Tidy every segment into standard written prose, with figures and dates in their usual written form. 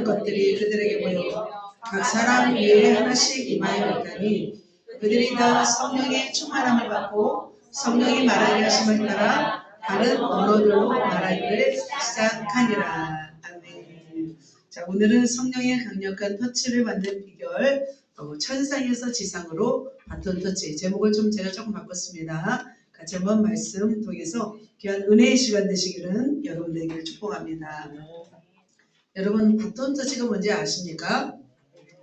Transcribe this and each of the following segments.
많은 것들이 그들에게 모여 각 사람 위에 하나씩 임하여 있다니 그들이 다 성령의 충만함을 받고 성령이 말하게 하심을 따라 다른 언어들로 말하기를 시작하니라. 아멘. 자, 오늘은 성령의 강력한 터치를 받는 비결, 천상에서 지상으로 바톤 터치. 제목을 제가 조금 바꿨습니다. 같이 한번 말씀 통해서 귀한 은혜의 시간 되시기를 여러분들에게 축복합니다. 여러분, 바톤 터치가 뭔지 아십니까?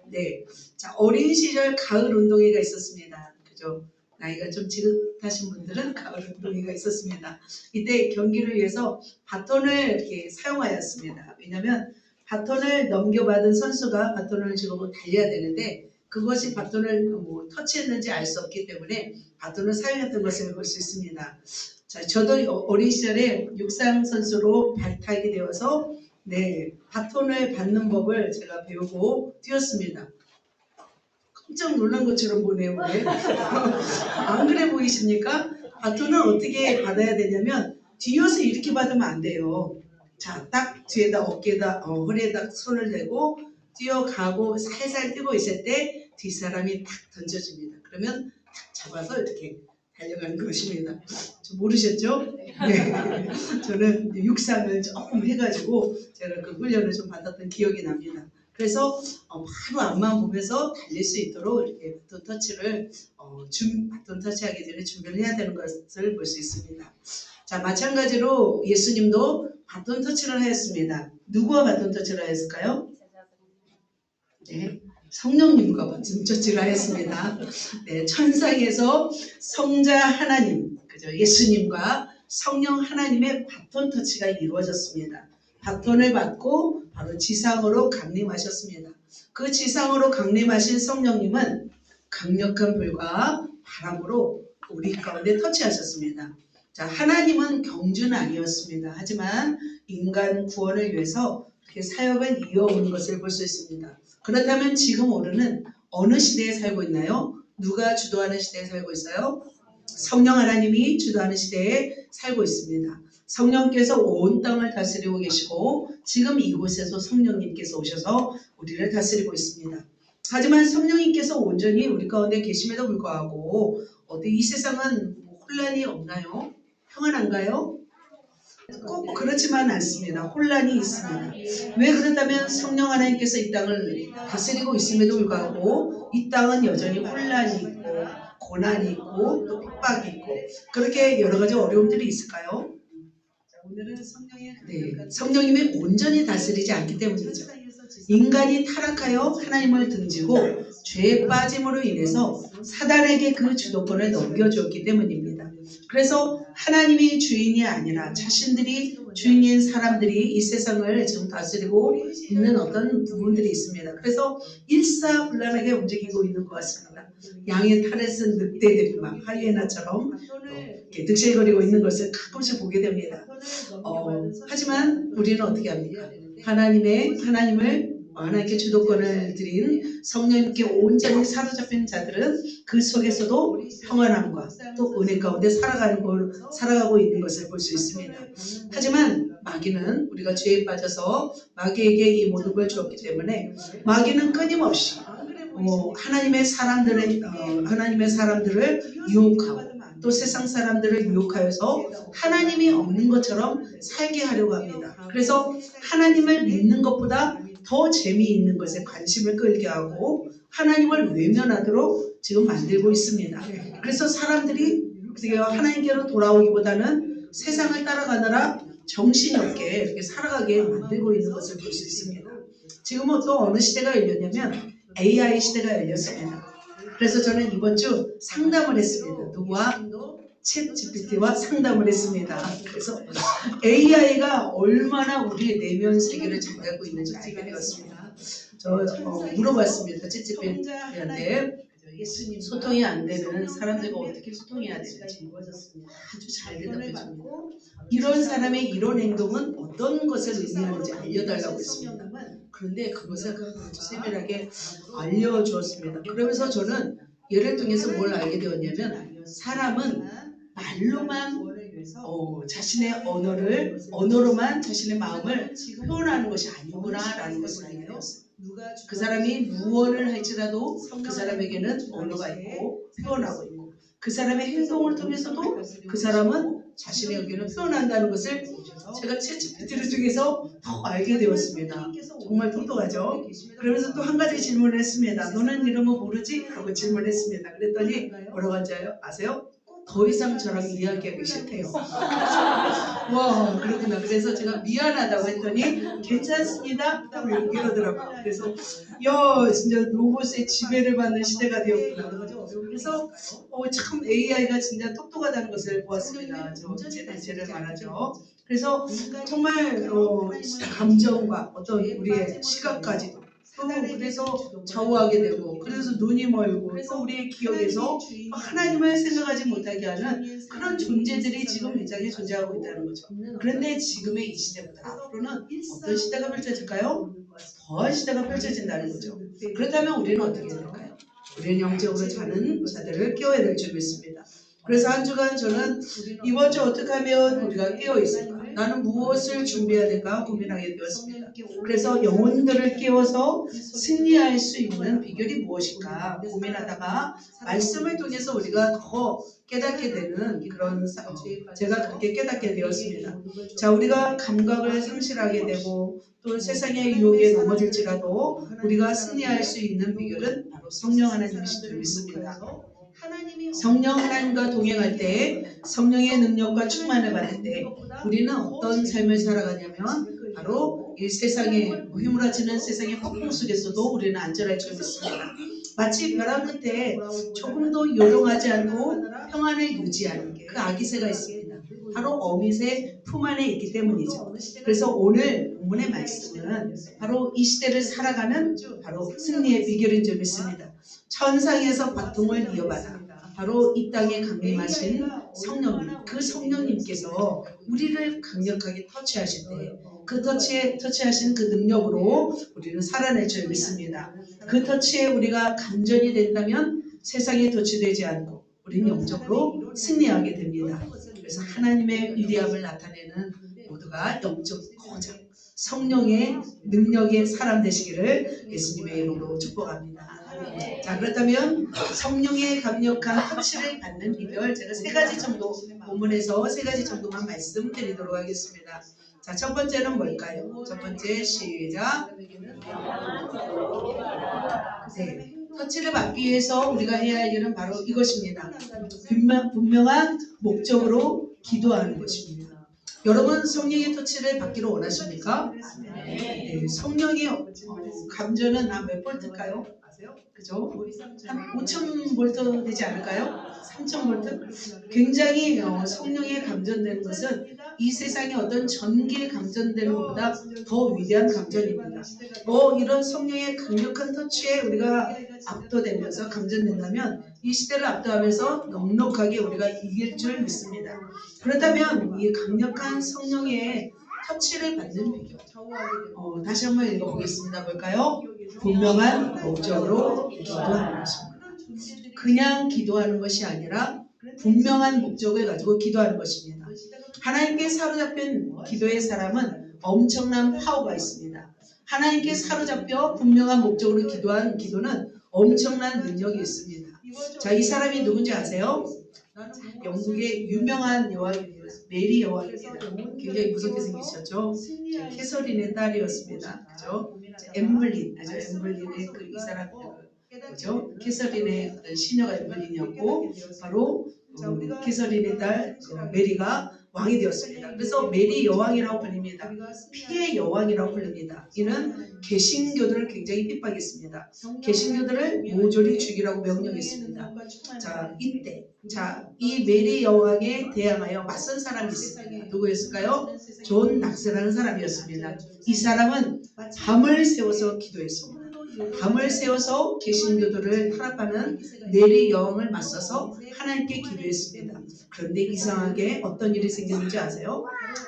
네. 자, 어린 시절 가을 운동회가 있었습니다. 그죠? 나이가 좀 지긋하신 분들은 가을 운동회가 있었습니다. 이때 경기를 위해서 바톤을 이렇게 사용하였습니다. 왜냐하면 바톤을 넘겨받은 선수가 바톤을 쥐고 달려야 되는데 그것이 바톤을 터치했는지 알 수 없기 때문에 바톤을 사용했던 것을 볼 수 있습니다. 자, 저도 어린 시절에 육상 선수로 발탁이 되어서 바톤을 받는 법을 제가 배우고 뛰었습니다. 깜짝 놀란 것처럼 보네요. 왜? 안 그래 보이십니까? 바톤을 어떻게 받아야 되냐면 뒤어서 이렇게 받으면 안 돼요. 자, 딱 뒤에다 어깨에다 허리에다 손을 대고 뛰어가고 살살 뛰고 있을 때 뒷사람이 탁 던져줍니다. 그러면 탁 잡아서 이렇게 달려가는 것입니다. 모르셨죠? 네. 저는 육상을 조금 해가지고 제가 그 훈련을 좀 받았던 기억이 납니다. 그래서 바로 앞만 보면서 달릴 수 있도록 이렇게 바톤 터치를 바톤 터치하기 전에 준비를 해야 되는 것을 볼 수 있습니다. 자, 마찬가지로 예수님도 바톤 터치를 하였습니다. 누구와 바톤 터치를 하였을까요? 네, 성령님과 바톤 터치를 하였습니다. 네, 천상에서 성자 하나님, 그죠? 예수님과 성령 하나님의 바톤 터치가 이루어졌습니다. 바톤을 받고 바로 지상으로 강림하셨습니다. 그 지상으로 강림하신 성령님은 강력한 불과 바람으로 우리 가운데 터치하셨습니다. 자, 하나님은 경주는 아니었습니다. 하지만 인간 구원을 위해서 이렇게 사역을 이어오는 것을 볼 수 있습니다. 그렇다면 지금 우리는 어느 시대에 살고 있나요? 누가 주도하는 시대에 살고 있어요? 성령 하나님이 주도하는 시대에 살고 있습니다. 성령께서 온 땅을 다스리고 계시고 지금 이곳에서 성령님께서 오셔서 우리를 다스리고 있습니다. 하지만 성령님께서 온전히 우리 가운데 계심에도 불구하고 이 세상은 혼란이 없나요? 평안한가요? 꼭 그렇지만 않습니다. 혼란이 있습니다. 왜 그렇다면 성령 하나님께서 이 땅을 다스리고 있음에도 불구하고 이 땅은 여전히 혼란이 있고 고난이 있고 또 핍박이 있고 그렇게 여러 가지 어려움들이 있을까요? 오늘은 성령님이 온전히 다스리지 않기 때문이죠. 인간이 타락하여 하나님을 등지고 죄에 빠짐으로 인해서 사단에게 그 주도권을 넘겨주었기 때문입니다. 그래서 하나님이 주인이 아니라 자신들이 주인인 사람들이 이 세상을 지금 다스리고 있는 어떤 부분들이 있습니다. 그래서 일사불란하게 움직이고 있는 것 같습니다. 양의 탈을 쓴 늑대들이 막 하이에나처럼 이렇게 득실거리고 있는 것을 가끔씩 보게 됩니다. 하지만 우리는 어떻게 합니까? 하나님께 주도권을 드린 성령님께 온전히 사로잡힌 자들은 그 속에서도 평안함과 또 은혜 가운데 살아가고 있는 것을 볼 수 있습니다. 하지만 마귀는 우리가 죄에 빠져서 마귀에게 이 모든 걸 주었기 때문에 마귀는 끊임없이 하나님의 사람들을 유혹하고 또 세상 사람들을 유혹하여서 하나님이 없는 것처럼 살게 하려고 합니다. 그래서 하나님을 믿는 것보다 더 재미있는 것에 관심을 끌게 하고 하나님을 외면하도록 지금 만들고 있습니다. 그래서 사람들이 하나님께로 돌아오기보다는 세상을 따라가느라 정신이 없게 이렇게 살아가게 만들고 있는 것을 볼 수 있습니다. 지금은 또 어느 시대가 열렸냐면 AI 시대가 열렸습니다. 그래서 저는 이번 주 상담을 했습니다. 누구와? 챗 GPT와 상담을 했습니다. 그래서 AI가 얼마나 우리의 내면 세계를 잘 알고 있는지 알게 되었습니다. 물어봤습니다. 챗 GPT한테 소통이 안 되는 사람들과 어떻게 소통해야 되는지 아주 잘 대답해줍니다. 이런 사람의 이런 행동은 어떤 것을 의미하는지 알려달라고 했습니다. 그런데 그것을 아주 세밀하게 알려주었습니다. 그러면서 저는 예를 통해서 뭘 알게 되었냐면 사람은 말로만 자신의 언어로만 자신의 마음을 표현하는 것이 아니구나라는 것을 알게 되었어요. 그 사람이 무언을 할지라도 그 사람에게는 언어가 있고 표현하고 있고 그 사람의 행동을 통해서도 그 사람은 자신의 의견을 표현한다는 것을 제가 챗GPT를 통해서 더 알게 되었습니다. 정말 똑똑하죠? 그러면서 또 한 가지 질문을 했습니다. 너는 이런 거 모르지? 하고 질문했습니다. 그랬더니 뭐라고 하는지 아세요? 더 이상 저랑 이야기하기 싫대요. 와, 그렇구나. 그래서 제가 미안하다고 했더니 괜찮습니다. 이러더라고요. 그래서 진짜 로봇의 지배를 받는 시대가 되었구나. 그래서 참 AI가 진짜 똑똑하다는 것을 보았습니다. 제 대체를 말하죠. 그래서 정말 감정과 어떤 우리의 시각까지도 또 그래서 좌우하게 되고 그래서 눈이 멀고 또 우리의 기억에서 하나님을 생각하지 못하게 하는 그런 존재들이 지금 이 땅에 존재하고 있다는 거죠. 그런데 지금의 이 시대보다 앞으로는 어떤 시대가 펼쳐질까요? 더한 시대가 펼쳐진다는 거죠. 그렇다면 우리는 어떻게 될까요? 우리는 영적으로 자는 자들을 깨워야 될 줄 믿습니다. 그래서 한 주간 저는 이번 주 어떻게 하면 우리가 깨어 있을까? 나는 무엇을 준비해야 될까 고민하게 되었습니다. 그래서 영혼들을 깨워서 승리할 수 있는 비결이 무엇일까 고민하다가 말씀을 통해서 우리가 더 깨닫게 되는 그런 제가 그렇게 깨닫게 되었습니다. 자, 우리가 감각을 상실하게 되고 또 세상의 유혹에 넘어질지라도 우리가 승리할 수 있는 비결은 바로 성령 하나님이신 줄 믿습니다. 성령 하나님과 동행할 때 성령의 능력과 충만을 받을 때 우리는 어떤 삶을 살아가냐면 바로 이 세상에 휘몰아치는 세상의 폭풍 속에서도 우리는 안전할 줄 믿습니다. 마치 벼랑 끝에 조금도 요동하지 않고 평안을 유지하는 그 아기새가 있습니다. 바로 어미새 품 안에 있기 때문이죠. 그래서 오늘 본문의 말씀은 바로 이 시대를 살아가는 바로 승리의 비결인 줄 믿습니다. 천상에서 바통을 이어받아 바로 이 땅에 강림하신 성령님, 그 성령님께서 우리를 강력하게 터치하실 때 그 터치하신 그 능력으로 우리는 살아낼 줄 믿습니다. 그 터치에 우리가 감전이 된다면 세상에 터치되지 않고 우리는 영적으로 승리하게 됩니다. 그래서 하나님의 위대함을 나타내는 모두가 영적 거장, 성령의 능력의 사람 되시기를 예수님의 이름으로 축복합니다. 자, 그렇다면 성령의 강력한 터치를 받는 비결 제가 세 가지 정도 본문에서 세 가지 정도만 말씀드리도록 하겠습니다. 자, 첫 번째는 뭘까요? 첫 번째 시작. 네, 터치를 받기 위해서 우리가 해야 할 일은 바로 이것입니다. 분명한 목적으로 기도하는 것입니다. 여러분 성령의 터치를 받기를 원하십니까? 네, 성령의 감전은 한 몇 볼트일까요? 그죠? 한 5,000V 되지 않을까요? 3,000V? 굉장히 성령에 감전되는 것은 이 세상의 어떤 전기에 감전되는 것보다 더 위대한 감전입니다. 이런 성령의 강력한 터치에 우리가 압도되면서 감전된다면 이 시대를 압도하면서 넉넉하게 우리가 이길 줄 믿습니다. 그렇다면 이 강력한 성령의 터치를 받는 비결 다시 한번 읽어보겠습니다. 볼까요? 분명한 목적으로 기도하는 것입니다. 그냥 기도하는 것이 아니라 분명한 목적을 가지고 기도하는 것입니다. 하나님께 사로잡힌 기도의 사람은 엄청난 파워가 있습니다. 하나님께 사로잡혀 분명한 목적으로 기도한 기도는 엄청난 능력이 있습니다. 자, 이 사람이 누군지 아세요? 영국의 유명한 여왕입니다. 메리 여왕입니다. 굉장히 무섭게 생기셨죠? 캐서린의 딸이었습니다. 그죠? 엠블린, 엠블린의 이 사람 그죠? 캐서린의 어떤 시녀가 엠블린이었고 바로 캐서린의 딸 메리가 왕이 되었습니다. 그래서 메리 여왕이라고 불립니다. 피의 여왕이라고 불립니다. 이는 개신교들을 굉장히 핍박했습니다. 개신교들을 모조리 죽이라고 명령했습니다. 자, 이때 이 메리 여왕에 대항하여 맞선 사람이 있습니다. 누구였을까요? 존 낙스라는 사람이었습니다. 이 사람은 밤을 세워서 기도했습니다. 밤을 세워서 개신교들을 탄압하는 메리 여왕을 맞서서 하나님께 기도했습니다. 그런데 이상하게 어떤 일이 생겼는지 아세요?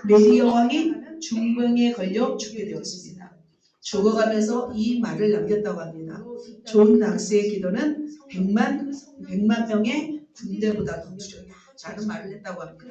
메리 여왕이 중병에 걸려 죽게 되었습니다. 죽어가면서 이 말을 남겼다고 합니다. 존 낙스의 기도는 100만 명의 군대보다 더 두렵다. 라는 말을 했다고 합니다.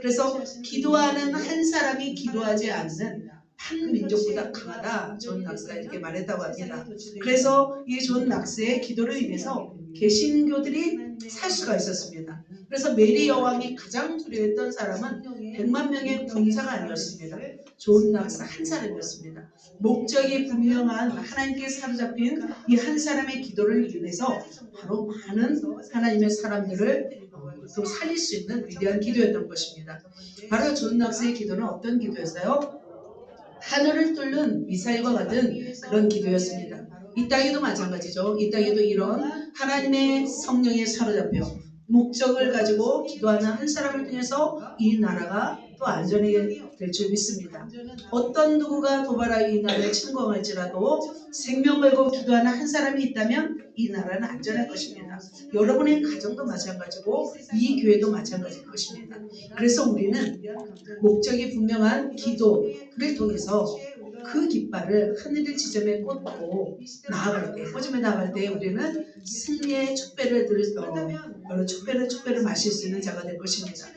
그래서 기도하는 한 사람이 기도하지 않는 한 민족보다 강하다. 존 낙스가 이렇게 말했다고 합니다. 그래서 이 존 낙스의 기도로 인해서 개신교들이 살 수가 있었습니다. 그래서 메리 여왕이 가장 두려워했던 사람은 100만 명의 군사가 아니었습니다. 존 낙스 한 사람이었습니다. 목적이 분명한 하나님께 사로잡힌 이 한 사람의 기도를 인해서 바로 많은 하나님의 사람들을 또 살릴 수 있는 위대한 기도였던 것입니다. 바로 존 낙스의 기도는 어떤 기도였어요? 하늘을 뚫는 미사일과 같은 그런 기도였습니다. 이 땅에도 마찬가지죠. 이 땅에도 이런 하나님의 성령에 사로잡혀 목적을 가지고 기도하는 한 사람을 통해서 이 나라가 또 안전하게 될 줄 믿습니다. 어떤 누구가 도발하여 이 나라를 침공할지라도 생명 걸고 기도하는 한 사람이 있다면 이 나라는 안전할 것입니다. 여러분의 가정도 마찬가지고 이 교회도 마찬가지일 것입니다. 그래서 우리는 목적이 분명한 기도를 통해서 그 깃발을 하늘의 지점에 꽂고 나아갈 때, 꽂으며 나아갈 때 우리는 승리의 촛배를 촛배를 마실 수 있는 자가 될 것입니다.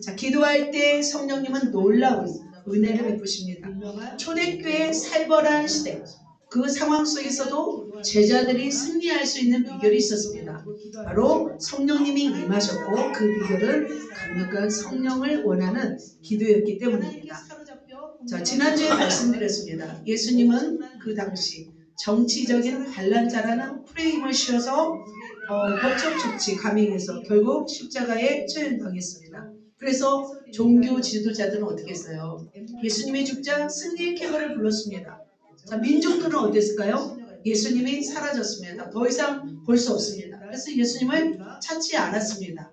자, 기도할 때 성령님은 놀라운 은혜를 베푸십니다. 초대교회의 살벌한 시대, 그 상황 속에서도 제자들이 승리할 수 있는 비결이 있었습니다. 바로 성령님이 임하셨고 그 비결은 강력한 성령을 원하는 기도였기 때문입니다. 자, 지난주에 말씀드렸습니다. 예수님은 그 당시 정치적인 반란자라는 프레임을 씌워서 법적 조치 감행해서 결국 십자가에 처형당했습니다. 그래서 종교 지도자들은 어떻게 했어요? 예수님의 죽자 승리의 쾌거를 불렀습니다. 자, 민족들은 어땠을까요? 예수님이 사라졌습니다. 더 이상 볼 수 없습니다. 그래서 예수님을 찾지 않았습니다.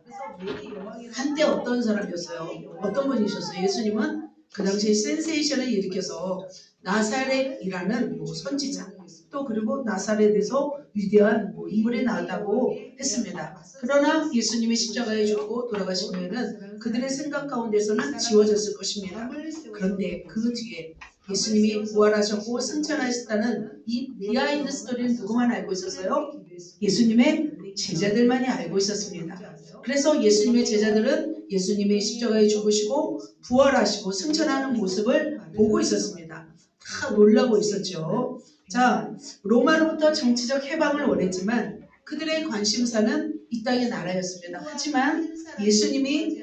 한때 어떤 사람이었어요? 어떤 분이셨어요? 예수님은 그 당시에 센세이션을 일으켜서 나사렛이라는 선지자, 또 그리고 나사렛에서 위대한 인물이 나왔다고 했습니다. 그러나 예수님이 십자가에 죽고 돌아가신 후에는 그들의 생각 가운데서는 지워졌을 것입니다. 그런데 그 뒤에 예수님이 부활하셨고 승천하셨다는 이 비하인드 스토리는 누구만 알고 있었어요? 예수님의 제자들만이 알고 있었습니다. 그래서 예수님의 제자들은 예수님이 십자가에 죽으시고 부활하시고 승천하는 모습을 보고 있었습니다. 다 놀라고 있었죠. 자, 로마로부터 정치적 해방을 원했지만 그들의 관심사는 이 땅의 나라였습니다. 하지만 예수님이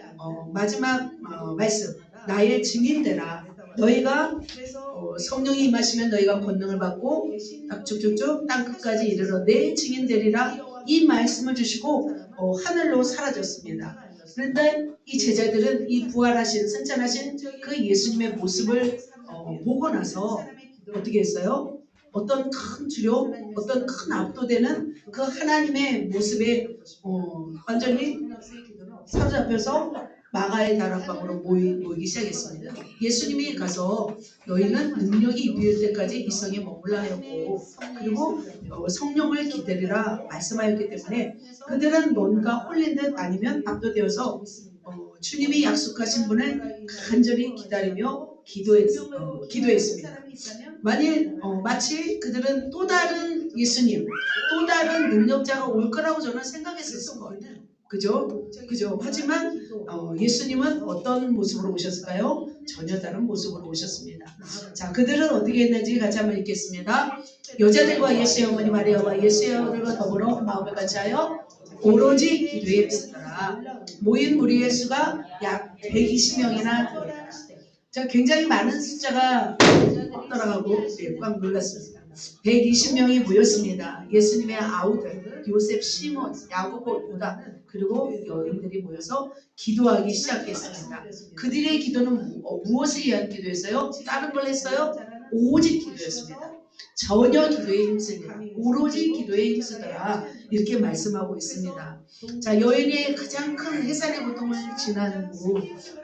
마지막 말씀, 나의 증인되라. 너희가 성령이 임하시면 너희가 권능을 받고 쭉쭉쭉 땅끝까지 이르러 내 증인되리라. 이 말씀을 주시고 하늘로 사라졌습니다. 그런데 이 제자들은 이 부활하신 승천하신 그 예수님의 모습을 보고 나서 어떻게 했어요? 어떤 큰 두려움, 어떤 큰 압도되는 그 하나님의 모습에 완전히 사로잡혀서 마가의 다락방으로 모이기 시작했습니다. 예수님이 가서 너희는 능력이 입힐 때까지 이 성에 머물라 하였고 그리고 성령을 기다리라 말씀하였기 때문에 그들은 뭔가 홀린 듯 아니면 압도되어서 주님이 약속하신 분을 간절히 기다리며 기도했습니다. 만일 마치 그들은 또 다른 예수님, 또 다른 능력자가 올 거라고 저는 생각했었을 거예요. 그죠? 하지만 예수님은 어떤 모습으로 오셨을까요? 전혀 다른 모습으로 오셨습니다. 자, 그들은 어떻게 했는지 같이 한번 읽겠습니다. 여자들과 예수의 어머니 마리아와 예수의 아들과 더불어 마음을 같이하여 오로지 기도에 비스더라. 모인 무리의 수가 약 120명이나 됩니다. 자, 굉장히 많은 숫자가 떠나가고 꽉 놀랐습니다. 120명이 모였습니다. 예수님의 아우들 요셉, 시몬, 야고보, 유다 그리고 여인들이 모여서 기도하기 시작했습니다. 그들의 기도는 무엇을 위한 기도였어요? 다른 걸 했어요? 오직 기도였습니다. 전혀 기도에 힘쓰니라. 오로지 기도에 힘쓰더라. 이렇게 말씀하고 있습니다. 자, 여인의 가장 큰 해산의 고통을 지난 후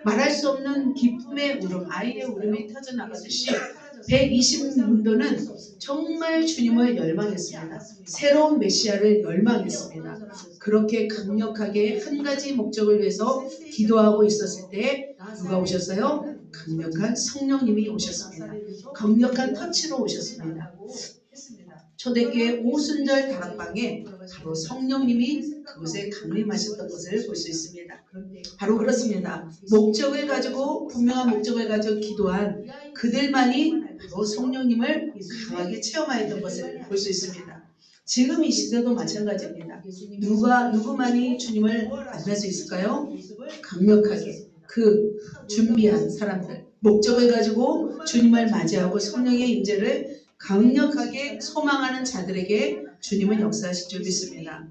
말할 수 없는 기쁨의 울음, 아이의 울음이 터져나가듯이 120문도는 정말 주님을 열망했습니다. 새로운 메시아를 열망했습니다. 그렇게 강력하게 한 가지 목적을 위해서 기도하고 있었을 때 누가 오셨어요? 강력한 성령님이 오셨습니다. 강력한 터치로 오셨습니다. 초대교회 오순절 다락방에 바로 성령님이 그곳에 강림하셨던 것을 볼 수 있습니다. 바로 그렇습니다. 목적을 가지고 분명한 목적을 가지고 기도한 그들만이 바로 성령님을 강하게 체험하였던 것을 볼 수 있습니다. 지금 이 시대도 마찬가지입니다. 누구만이 주님을 만날 수 있을까요? 강력하게 그 준비한 사람들, 목적을 가지고 주님을 맞이하고 성령의 임재를 강력하게 소망하는 자들에게 주님은 역사하실 줄 믿습니다.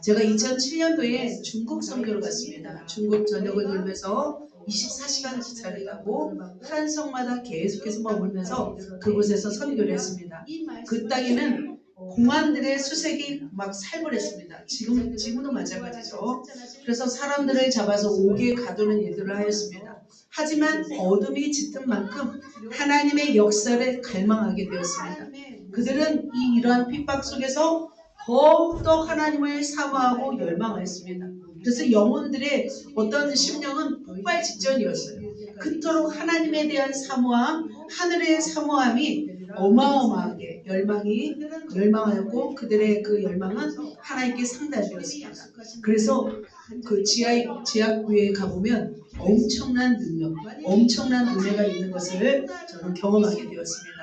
제가 2007년도에 중국 선교를 갔습니다. 중국 전역을 돌면서 24시간 기차를 타고 한 성마다 계속해서 머물면서 그곳에서 선교를 했습니다. 그 땅에는 공안들의 수색이 막 살벌했습니다. 지금도 마찬가지죠. 그래서 사람들을 잡아서 옥에 가두는 일들을 하였습니다. 하지만 어둠이 짙은 만큼 하나님의 역사를 갈망하게 되었습니다. 그들은 이러한 핍박 속에서 더욱더 하나님을 사모하고 열망하였습니다. 그래서 영혼들의 어떤 심령은 폭발 직전이었어요. 그토록 하나님에 대한 사모함, 하늘의 사모함이 어마어마하게 열망하였고 그들의 그 열망은 하나님께 상달되었습니다. 그래서 그 지하구에 가보면 엄청난 능력, 엄청난 은혜가 있는 것을 저는 경험하게 되었습니다.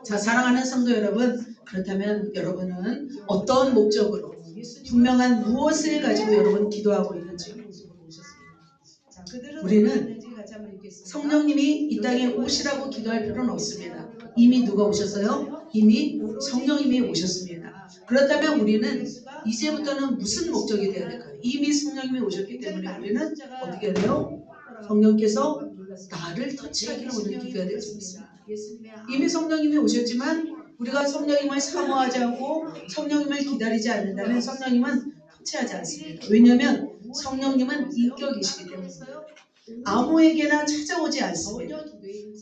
자, 사랑하는 성도 여러분, 그렇다면 여러분은 어떤 목적으로 분명한 무엇을 가지고 여러분 기도하고 있는지, 우리는 성령님이 이 땅에 오시라고 기도할 필요는 없습니다. 이미 누가 오셨어요? 이미 성령님이 오셨습니다. 그렇다면 우리는 이제부터는 무슨 목적이 되어야 될까요? 이미 성령님이 오셨기 때문에 우리는 어떻게 해야 돼요? 성령께서 나를 터치하기를 우리는 기도해야 될 줄 믿습니다. 이미 성령님이 오셨지만 우리가 성령님을 사모하지 않고 성령님을 기다리지 않는다면 성령님은 터치하지 않습니다. 왜냐하면 성령님은 인격이시기 때문에 아무에게나 찾아오지 않습니다.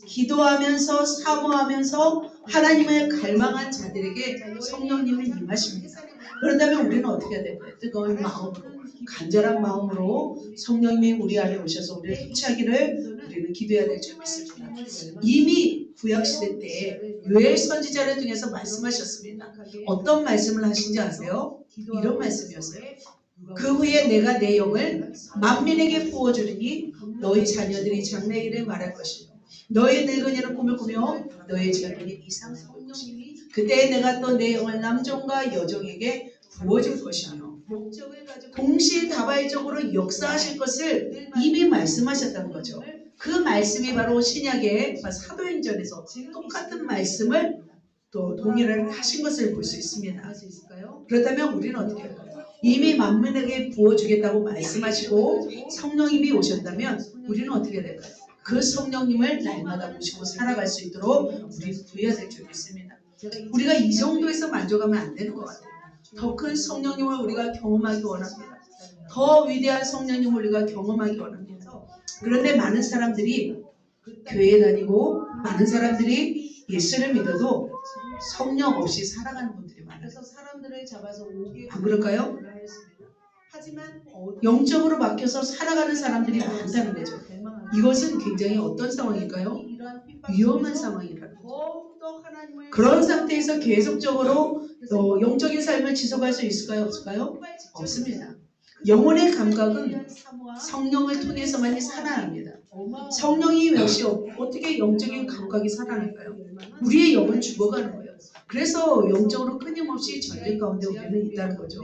기도하면서 사모하면서 하나님을 갈망한 자들에게 성령님은 임하십니다. 그런다면 우리는 어떻게 해야 될까요? 뜨거운 마음으로, 간절한 마음으로 성령님이 우리 안에 오셔서 우리를 터치하기를 우리는 기도해야 될 줄 믿습니다. 이미 구약시대 때 요엘 선지자를 통해서 말씀하셨습니다. 어떤 말씀을 하신지 아세요? 이런 말씀이었어요. 그 후에 내가 내 영을 만민에게 부어주리니 너희 자녀들이 장래일에 말할 것이요 너희 늙은이는 꿈을 꾸며 너희 젊은이 이상을 볼 것이며 그때 내가 또 내 영을 남종과 여종에게 부어줄 것이며 동시다발적으로 역사하실 것을 이미 말씀하셨다는 거죠. 그 말씀이 바로 신약의 사도행전에서 똑같은 말씀을 또 동일을 하신 것을 볼 수 있습니다. 그렇다면 우리는 어떻게 할까요? 이미 만민에게 부어주겠다고 말씀하시고 성령님이 오셨다면 우리는 어떻게 해야 될까요? 그 성령님을 날마다 모시고 살아갈 수 있도록 우리는 구해야 될 줄 믿습니다. 우리가 이 정도에서 만족하면 안 되는 것 같아요. 더 큰 성령님을 우리가 경험하기 원합니다. 더 위대한 성령님을 우리가 경험하기 원합니다. 그런데 많은 사람들이 교회 다니고 많은 사람들이 예수를 믿어도 성령 없이 살아가는 분들이 많아요. 안 그럴까요? 영적으로 막혀서 살아가는 사람들이 많다는 거죠. 이것은 굉장히 어떤 상황일까요? 위험한 상황이라는 거죠. 그런 상태에서 계속적으로 영적인 삶을 지속할 수 있을까요? 없을까요? 없습니다. 영혼의 감각은 성령을 통해서만이 살아납니다. 성령이 없이 어떻게 영적인 감각이 살아날까요? 우리의 영은 죽어가는 거예요. 그래서 영적으로 끊임없이 전쟁 가운데 우리는 있다는 거죠.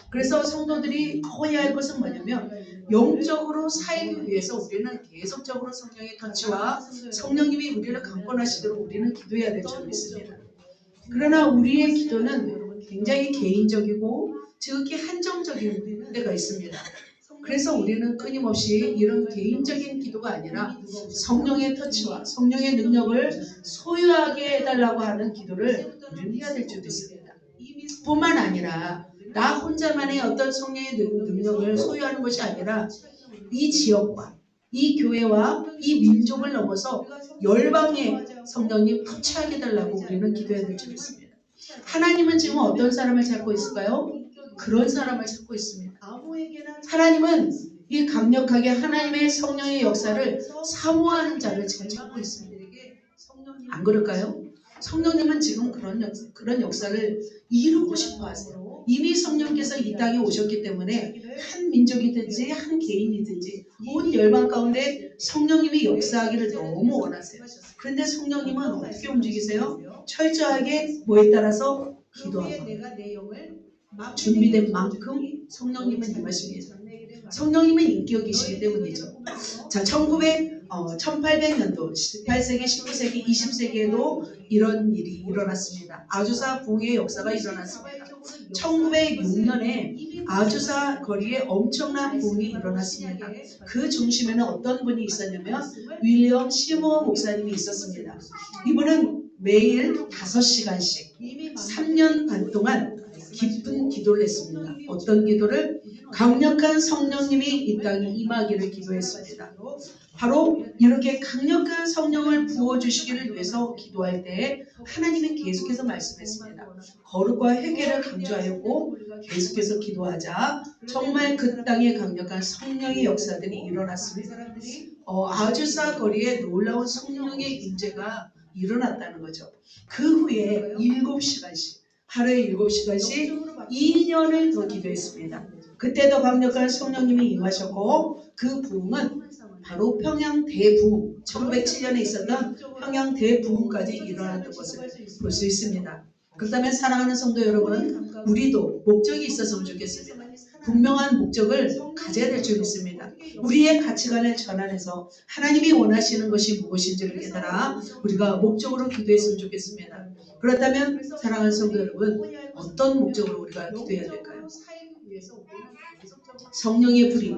그래서 성도들이 커야 할 것은 뭐냐면 영적으로 살기 위해서 우리는 계속적으로 성령의 터치와 성령님이 우리를 강권하시도록 우리는 기도해야 될 줄 믿습니다. 그러나 우리의 기도는 굉장히 개인적이고 지극히 한정적인 때가 있습니다. 그래서 우리는 끊임없이 이런 개인적인 기도가 아니라 성령의 터치와 성령의 능력을 소유하게 해달라고 하는 기도를 우리는 해야 될 줄 믿습니다. 뿐만 아니라 나 혼자만의 어떤 성령의 능력을 소유하는 것이 아니라 이 지역과 이 교회와 이 민족을 넘어서 열방의 성령님 터치하게 해달라고 우리는 기도해야 될 줄 믿습니다. 하나님은 지금 어떤 사람을 찾고 있을까요? 그런 사람을 찾고 있습니다. 하나님은 이 강력하게 하나님의 성령의 역사를 사모하는 자를 지금 찾고 있습니다. 안 그럴까요? 성령님은 지금 그런 역사를 이루고 싶어 하세요. 이미 성령께서 이 땅에 오셨기 때문에 한 민족이든지 한 개인이든지 온 열방 가운데 성령님이 역사하기를 너무 원하세요. 그런데 성령님은 어떻게 움직이세요? 철저하게 뭐에 따라서 기도하고 준비된 만큼 성령님은 임하십니다. 성령님은 인격이시기 때문이죠. 자, 1800년도, 18세기, 19세기, 20세기에도 이런 일이 일어났습니다. 아주사 부흥의 역사가 일어났습니다. 1906년에 아주사 거리에 엄청난 부흥이 일어났습니다. 그 중심에는 어떤 분이 있었냐면 윌리엄 시모 목사님이 있었습니다. 이분은 매일 5시간씩 3년 반 동안 깊은 기도를 했습니다. 어떤 기도를? 강력한 성령님이 이 땅에 임하기를 기도했습니다. 바로 이렇게 강력한 성령을 부어주시기를 위해서 기도할 때 하나님은 계속해서 말씀했습니다. 거룩과 회개를 강조하였고 계속해서 기도하자 정말 그 땅에 강력한 성령의 역사들이 일어났습니다. 아주사 거리에 놀라운 성령의 임재가 일어났다는 거죠. 그 후에 7시간씩 하루에 7시간씩 2년을 더 기도했습니다. 그때도 강력한 성령님이 임하셨고 그 부흥은 바로 평양 대부흥 1907년에 있었던 평양 대부흥까지 일어났던 것을 볼 수 있습니다. 그렇다면 사랑하는 성도 여러분, 우리도 목적이 있었으면 좋겠습니다. 분명한 목적을 가져야 될 줄 믿습니다. 우리의 가치관을 전환해서 하나님이 원하시는 것이 무엇인지를 깨달아 우리가 목적으로 기도했으면 좋겠습니다. 그렇다면 사랑하는 성도 여러분, 어떤 목적으로 우리가 기도해야 될까요? 성령의 불이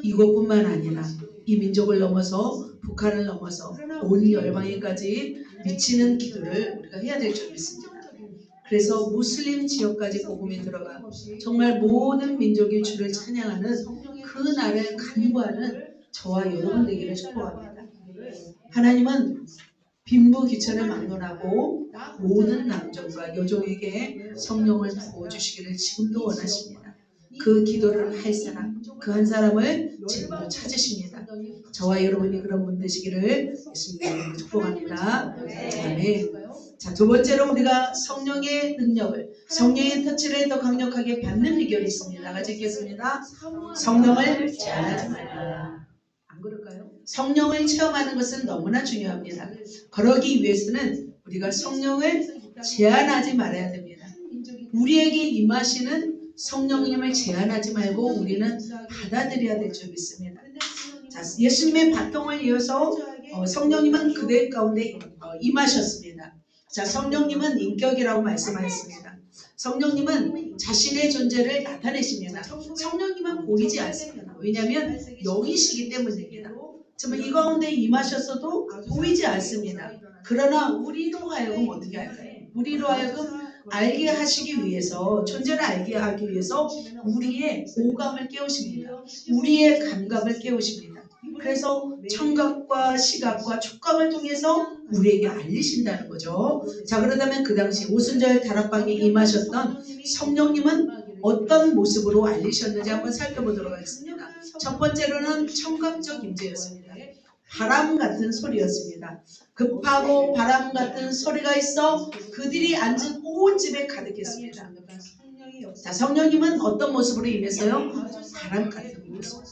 이곳뿐만 아니라 이 민족을 넘어서 북한을 넘어서 온 열방에까지 미치는 기도를 우리가 해야 될 줄 믿습니다. 그래서 무슬림 지역까지 복음이 들어가 정말 모든 민족이 주를 찬양하는 그 날을 간구하는 저와 여러분 되기를 축복합니다. 하나님은 빈부귀천을 막론하고 모든 남종과 여종에게 성령을 부어주시기를 지금도 원하십니다. 그 기도를 할 사람, 그 한 사람을 지금도 찾으십니다. 저와 여러분이 그런 분 되시기를 예수님으로 축복합니다. 아멘. 자, 두 번째로 우리가 성령의 능력을, 성령의 터치를 더 강력하게 받는 비결이 있습니다. 같이 읽겠습니다. 성령을 제한하지 말라. 안 그럴까요? 성령을 체험하는 것은 너무나 중요합니다. 그러기 위해서는 우리가 성령을 제한하지 말아야 됩니다. 우리에게 임하시는 성령님을 제한하지 말고 우리는 받아들여야 될 줄 믿습니다. 자, 예수님의 바통을 이어서 성령님은 그들 가운데 임하셨습니다. 자, 성령님은 인격이라고 말씀하셨습니다. 성령님은 자신의 존재를 나타내십니다. 성령님은 보이지 않습니다. 왜냐하면 영이시기 때문입니다. 정말 이 가운데 임하셨어도 보이지 않습니다. 그러나 우리로 하여금 어떻게 할까요? 우리로 하여금 알게 하시기 위해서, 존재를 알게 하기 위해서 우리의 오감을 깨우십니다. 우리의 감각을 깨우십니다. 그래서 청각과 시각과 촉각을 통해서 우리에게 알리신다는 거죠. 자, 그렇다면 그 당시 오순절 다락방에 임하셨던 성령님은 어떤 모습으로 알리셨는지 한번 살펴보도록 하겠습니다. 첫 번째로는 청각적 임재였습니다. 바람 같은 소리였습니다. 급하고 바람 같은 소리가 있어 그들이 앉은 온 집에 가득했습니다. 자, 성령님은 어떤 모습으로 임했어요? 바람 같은 모습.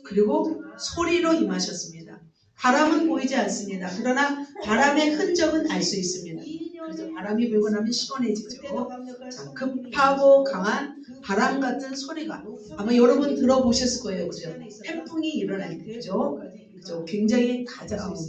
그리고 소리로 임하셨습니다. 바람은 보이지 않습니다. 그러나 바람의 흔적은 알 수 있습니다. 그래서 바람이 불고 나면 시원해지죠. 자, 급하고 강한 바람 같은 소리가 아마 여러분 들어보셨을 거예요. 그죠? 태풍이 일어날 때, 그죠? 그죠? 굉장히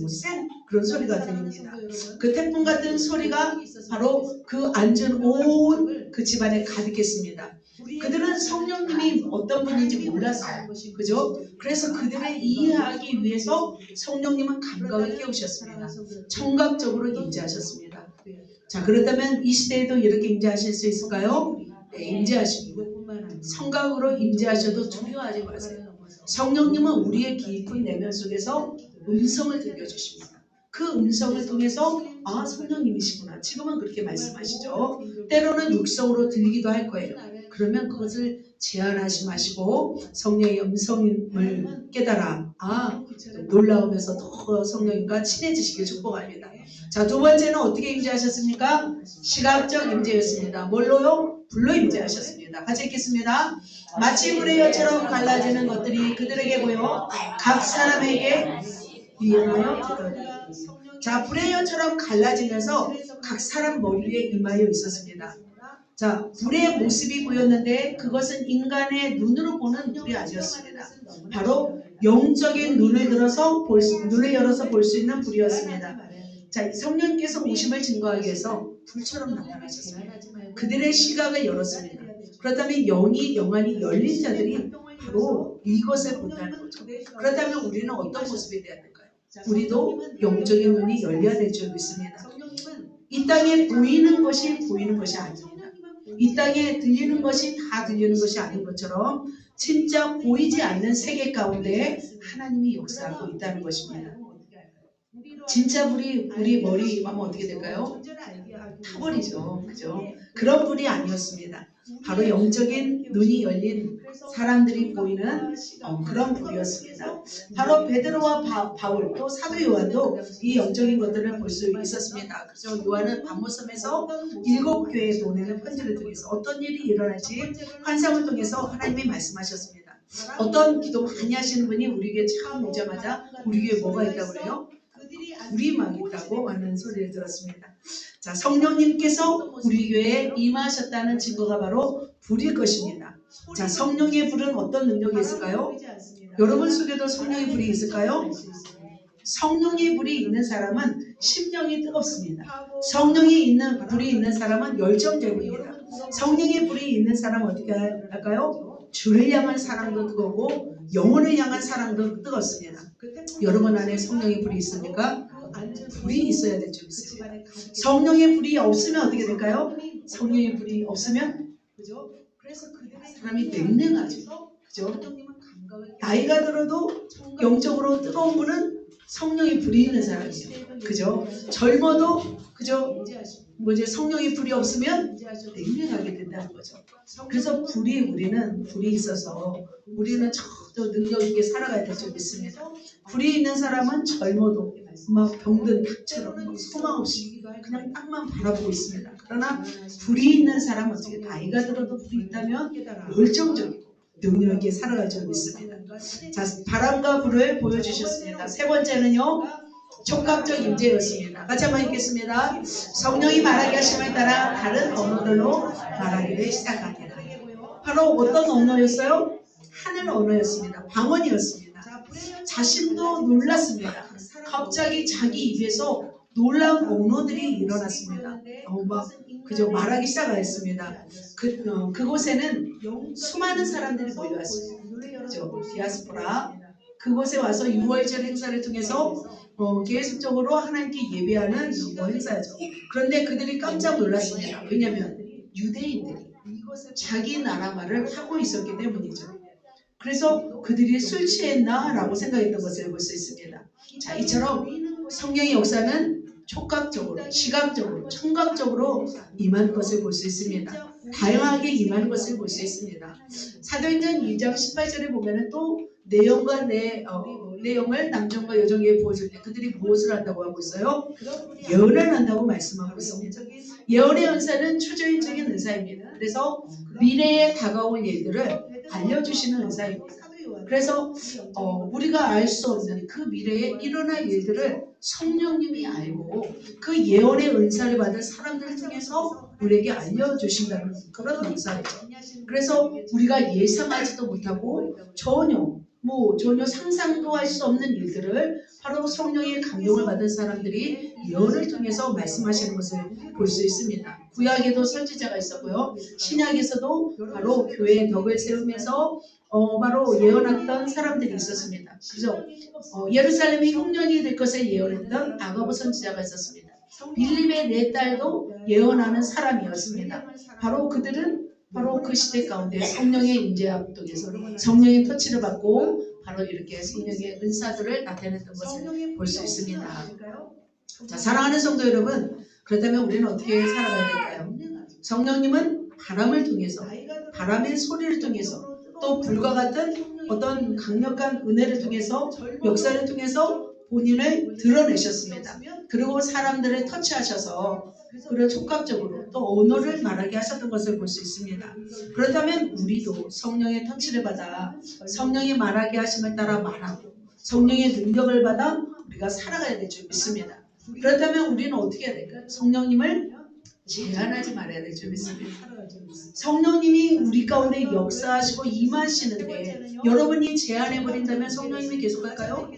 센 그런 소리가 들립니다. 그 태풍 같은 소리가 바로 그 앉은 온 그 집안에 가득했습니다. 그들은 성령님이 어떤 분인지 몰랐어요. 그죠? 그래서 그들을 이해하기 위해서 성령님은 감각을 깨우셨습니다. 청각적으로 임재하셨습니다. 자, 그렇다면 이 시대에도 이렇게 임재하실 수 있을까요? 네, 임재하십니다. 청각으로 임재하셔도 두려워하지 마세요. 성령님은 우리의 깊은 내면 속에서 음성을 들려주십니다. 그 음성을 통해서 아, 성령님이시구나. 지금은 그렇게 말씀하시죠. 때로는 육성으로 들리기도 할 거예요. 그러면 그것을 제한하지 마시고 성령의 음성을 깨달아 놀라우면서 더 성령님과 친해지시길 축복합니다. 자, 두 번째는 어떻게 임재하셨습니까? 시각적 임재였습니다. 뭘로요? 불로 임재하셨습니다. 같이 읽겠습니다. 마치 불의 혀처럼 갈라지는 것들이 그들에게 보여 각 사람에게 임하여 있더니. 자, 불의 혀처럼 갈라지면서 각 사람 머리 위에 임하여 있었습니다. 자, 불의 모습이 보였는데 그것은 인간의 눈으로 보는 불이 아니었습니다. 바로 영적인 눈을 열어서 볼 수 있는 불이었습니다. 자, 성령께서 오심을 증거하기 위해서 불처럼 나타나셨습니다. 그들의 시각을 열었습니다. 그렇다면 영안이 열린 자들이 바로 이것을 본다는 거죠. 그렇다면 우리는 어떤 모습이 되어야 될까요? 우리도 영적인 눈이 열려야 될 줄 믿습니다. 이 땅에 보이는 것이 아닙니다. 이 땅에 들리는 것이 다 들리는 것이 아닌 것처럼 진짜 보이지 않는 세계 가운데 하나님이 역사하고 있다는 것입니다. 진짜 우리 머리 임하면 어떻게 될까요? 타버리죠. 그죠? 그런 불이 아니었습니다. 바로 영적인 눈이 열린 사람들이 보이는 그런 불이었습니다. 바로 베드로와 바울 또 사도 요한도 이 영적인 것들을 볼 수 있었습니다. 그래서 요한은 밤모섬에서 7교회에 보내는 편지를 통해서 어떤 일이 일어날지 환상을 통해서 하나님이 말씀하셨습니다. 어떤 기도 많이 하시는 분이 우리에게 처음 오자마자 우리 교회에 뭐가 있다고 그래요? 불이만 있다고 하는 소리를 들었습니다. 자, 성령님께서 우리 교회에 임하셨다는 증거가 바로 불일 것입니다. 자, 성령의 불은 어떤 능력이 있을까요? 여러분 속에도 성령의 불이 있을까요? 성령의 불이 있는 사람은 심령이 뜨겁습니다. 성령이 불이 있는 사람은 열정적입니다. 성령의 불이 있는 사람은 어떻게 할까요? 주를 향한 사랑도 뜨겁고 영혼을 향한 사랑도 뜨겁습니다. 여러분 안에 성령의 불이 있습니까? 불이 있어야 될 줄 믿습니다. 성령의 불이 없으면 어떻게 될까요? 성령의 불이 없으면 사람이 냉랭하죠. 그죠? 나이가 들어도 영적으로 뜨거운 분은 성령의 불이 있는 사람이에요. 그죠? 젊어도 그죠? 성령의 불이 없으면 냉랭하게 된다는 거죠. 그래서 우리는 불이 있어서 우리는 저 능력 있게 살아가야 될 줄 믿습니다. 불이 있는 사람은 젊어도 막 병든 닭처럼 소망 없이 그냥 땅만 바라보고 있습니다. 그러나 불이 있는 사람은 어떻게 나이가 들어도 불이 있다면 열정적이고 능력 있게 살아갈 줄 믿습니다. 자, 바람과 불을 보여주셨습니다. 세 번째는요. 촉각적 임재였습니다. 같이 한번 읽겠습니다. 성령이 말하게 하심을 따라 다른 언어들로 말하기를 시작하니라. 바로 어떤 언어였어요? 하늘 언어였습니다. 방언이었습니다. 자신도 놀랐습니다. 갑자기 자기 입에서 놀라운 언어들이 일어났습니다. 그저 말하기 시작했습니다. 그곳에는 수많은 사람들이 모여왔습니다. 그죠? 디아스포라. 그곳에 와서 6월절 행사를 통해서 계속적으로 하나님께 예배하는 행사죠. 그런데 그들이 깜짝 놀랐습니다. 왜냐하면 유대인들이 자기 나라 말을 하고 있었기 때문이죠. 그래서 그들이 술 취했나? 라고 생각했던 것을 볼 수 있습니다. 자, 이처럼 성령의 역사는 촉각적으로, 시각적으로, 청각적으로 임하는 것을 볼 수 있습니다. 다양하게 임하는 것을 볼 수 있습니다. 사도행전 2장 18절에 보면은 또 내용을 남정과 여정에게 보여줄 때 그들이 무엇을 한다고 하고 있어요? 예언을 한다고 말씀하고 있습니다. 예언의 은사는 초자연적인 은사입니다. 그래서 미래에 다가올 일들을 알려주시는 은사입니다. 그래서 우리가 알 수 없는 그 미래에 일어날 일들을 성령님이 알고 그 예언의 은사를 받은 사람들을 통해서 우리에게 알려주신다는 그런 은사이죠. 그래서 우리가 예상하지도 못하고 전혀 상상도 할 수 없는 일들을 바로 성령의 감동을 받은 사람들이 예언을 통해서 말씀하시는 것을 볼 수 있습니다. 구약에도 선지자가 있었고요. 신약에서도 바로 교회의 덕을 세우면서 바로 예언했던 사람들이 있었습니다. 그래서 예루살렘이 흉년이 될 것을 예언했던 아가보 선지자가 있었습니다. 빌립의 네 딸도 예언하는 사람이었습니다. 바로 그들은 바로 그 시대 가운데 성령의 임재함 통해서 성령의 터치를 받고 바로 이렇게 성령의 은사들을 나타냈던 것을 볼 수 있습니다. 자, 사랑하는 성도 여러분, 그렇다면 우리는 어떻게 살아가야 될까요? 성령님은 바람을 통해서, 바람의 소리를 통해서 또 불과 같은 어떤 강력한 은혜를 통해서 역사를 통해서 본인을 드러내셨습니다. 그리고 사람들을 터치하셔서 그리고 촉각적으로 또 언어를 말하게 하셨던 것을 볼 수 있습니다. 그렇다면 우리도 성령의 터치를 받아 성령이 말하게 하심을 따라 말하고 성령의 능력을 받아 우리가 살아가야 될 줄 믿습니다. 그렇다면 우리는 어떻게 해야 될까요? 성령님을 제한하지 말아야 될 줄 믿습니다. 성령님이 우리 가운데 역사하시고 임하시는데 여러분이 제한해버린다면 성령님이 계속할까요?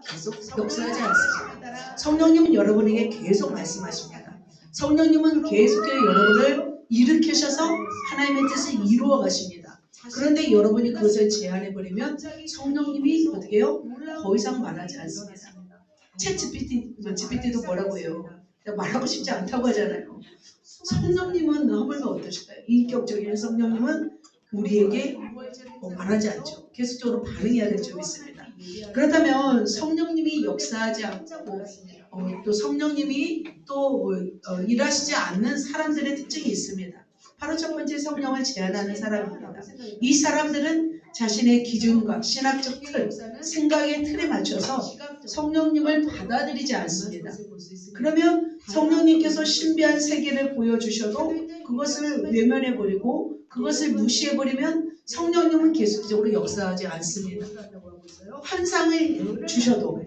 계속 역사하지 않습니다. 성령님은 여러분에게 계속 말씀하십니다. 성령님은 계속해서 여러분을 일으키셔서 하나님의 뜻을 이루어 가십니다. 그런데 여러분이 그것을 제한해버리면 성령님이 어떻게 해요? 더 이상 말하지 않습니다. 챗GPT도 뭐라고 해요? 말하고 싶지 않다고 하잖아요. 성령님은 하물며 어떠실까요? 인격적인 성령님은 우리에게 말하지 않죠. 계속적으로 반응해야 될 줄 믿습니다. 그렇다면 성령님이 역사하지 않고 또 성령님이 또 일하시지 않는 사람들의 특징이 있습니다. 바로 첫 번째 성령을 제한하는 사람입니다. 이 사람들은 자신의 기준과 신학적 틀, 생각의 틀에 맞춰서 성령님을 받아들이지 않습니다. 그러면 성령님께서 신비한 세계를 보여주셔도 그것을 외면해버리고 그것을 무시해버리면 성령님은 계속적으로 역사하지 않습니다. 환상을 주셔도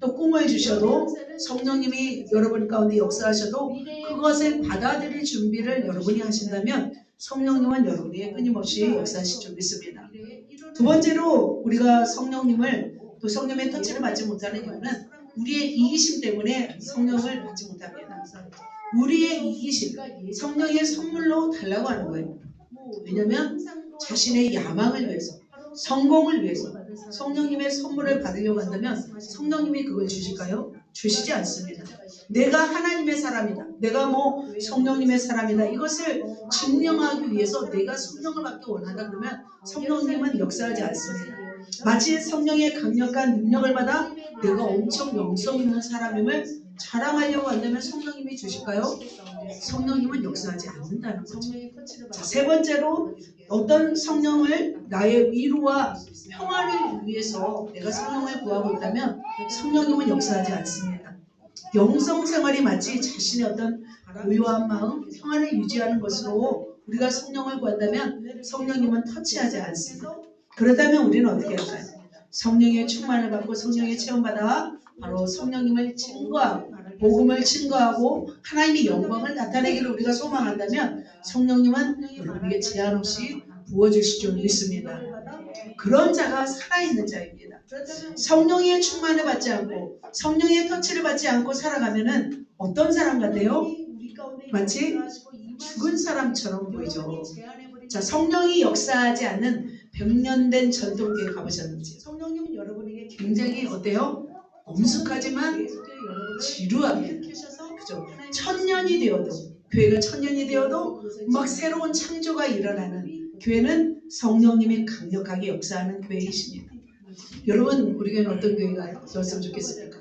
또 꿈을 주셔도 성령님이 여러분 가운데 역사하셔도 그것을 받아들일 준비를 여러분이 하신다면 성령님은 여러분에게 끊임없이 역사하실 줄 믿습니다. 두 번째로 우리가 성령님을 또 성령의 터치를 받지 못하는 이유는 우리의 이기심 때문에 성령을 받지 못합니다. 우리의 이기심, 성령의 선물로 달라고 하는 거예요. 왜냐하면 자신의 야망을 위해서, 성공을 위해서 성령님의 선물을 받으려고 한다면 성령님이 그걸 주실까요? 주시지 않습니다. 내가 하나님의 사람이다. 내가 성령님의 사람이다. 이것을 증명하기 위해서 내가 성령을 받기 원한다 그러면 성령님은 역사하지 않습니다. 마치 성령의 강력한 능력을 받아 내가 엄청 영성 있는 사람임을 자랑하려고 한다면 성령님이 주실까요? 성령님은 역사하지 않는다는 거죠. 자, 세 번째로 어떤 성령을 나의 위로와 평화를 위해서 내가 성령을 구하고 있다면 성령님은 역사하지 않습니다. 영성 생활이 마치 자신의 어떤 고요한 마음, 평안을 유지하는 것으로 우리가 성령을 구한다면 성령님은 터치하지 않습니다. 그렇다면 우리는 어떻게 할까요? 성령의 충만을 받고 성령의 체험받아 바로 성령님을 증거하고 복음을 증거하고 하나님의 영광을 나타내기를 우리가 소망한다면 성령님은 여러분에게 제한 없이 부어주실 줄 믿습니다. 그런 자가 살아있는 자입니다. 성령의 충만을 받지 않고 성령의 터치를 받지 않고 살아가면은 어떤 사람 같아요? 마치 죽은 사람처럼 보이죠. 자, 성령이 역사하지 않는 100년 된 전통교회 가보셨는지 성령님은 여러분에게 굉장히 어때요? 엄숙하지만 지루하게 그죠? 1000년이 되어도 교회가 1000년이 되어도 막 새로운 창조가 일어나는 교회는 성령님이 강력하게 역사하는 교회이십니다. 여러분 우리 교회는 어떤 교회가 되었으면 좋겠습니까?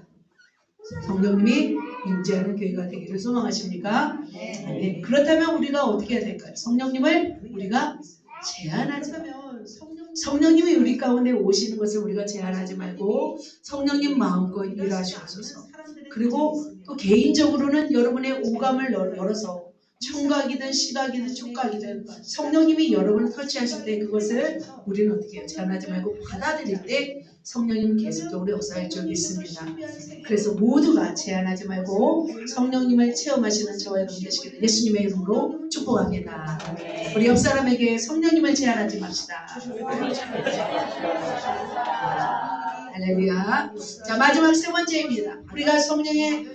성령님이 임재하는 교회가 되기를 소망하십니까? 네. 그렇다면 우리가 어떻게 해야 될까요? 성령님을 우리가 제한하자면 성령님이 우리 가운데 오시는 것을 우리가 제한하지 말고 성령님 마음껏 일하시옵소서. 그리고 또 개인적으로는 여러분의 오감을 열어서 청각이든 시각이든 촉각이든 성령님이 여러분을 터치하실 때 그것을 우리는 어떻게 해요? 제한하지 말고 받아들일 때 성령님은 계속적으로 역사할 줄 믿습니다. 그래서 모두가 제한하지 말고 성령님을 체험하시는 저와 여러분 되시기를 예수님의 이름으로 축복합니다. 우리 옆 사람에게 성령님을 제한하지 맙시다. 할렐루야. 자, 마지막 세 번째입니다. 우리가 성령의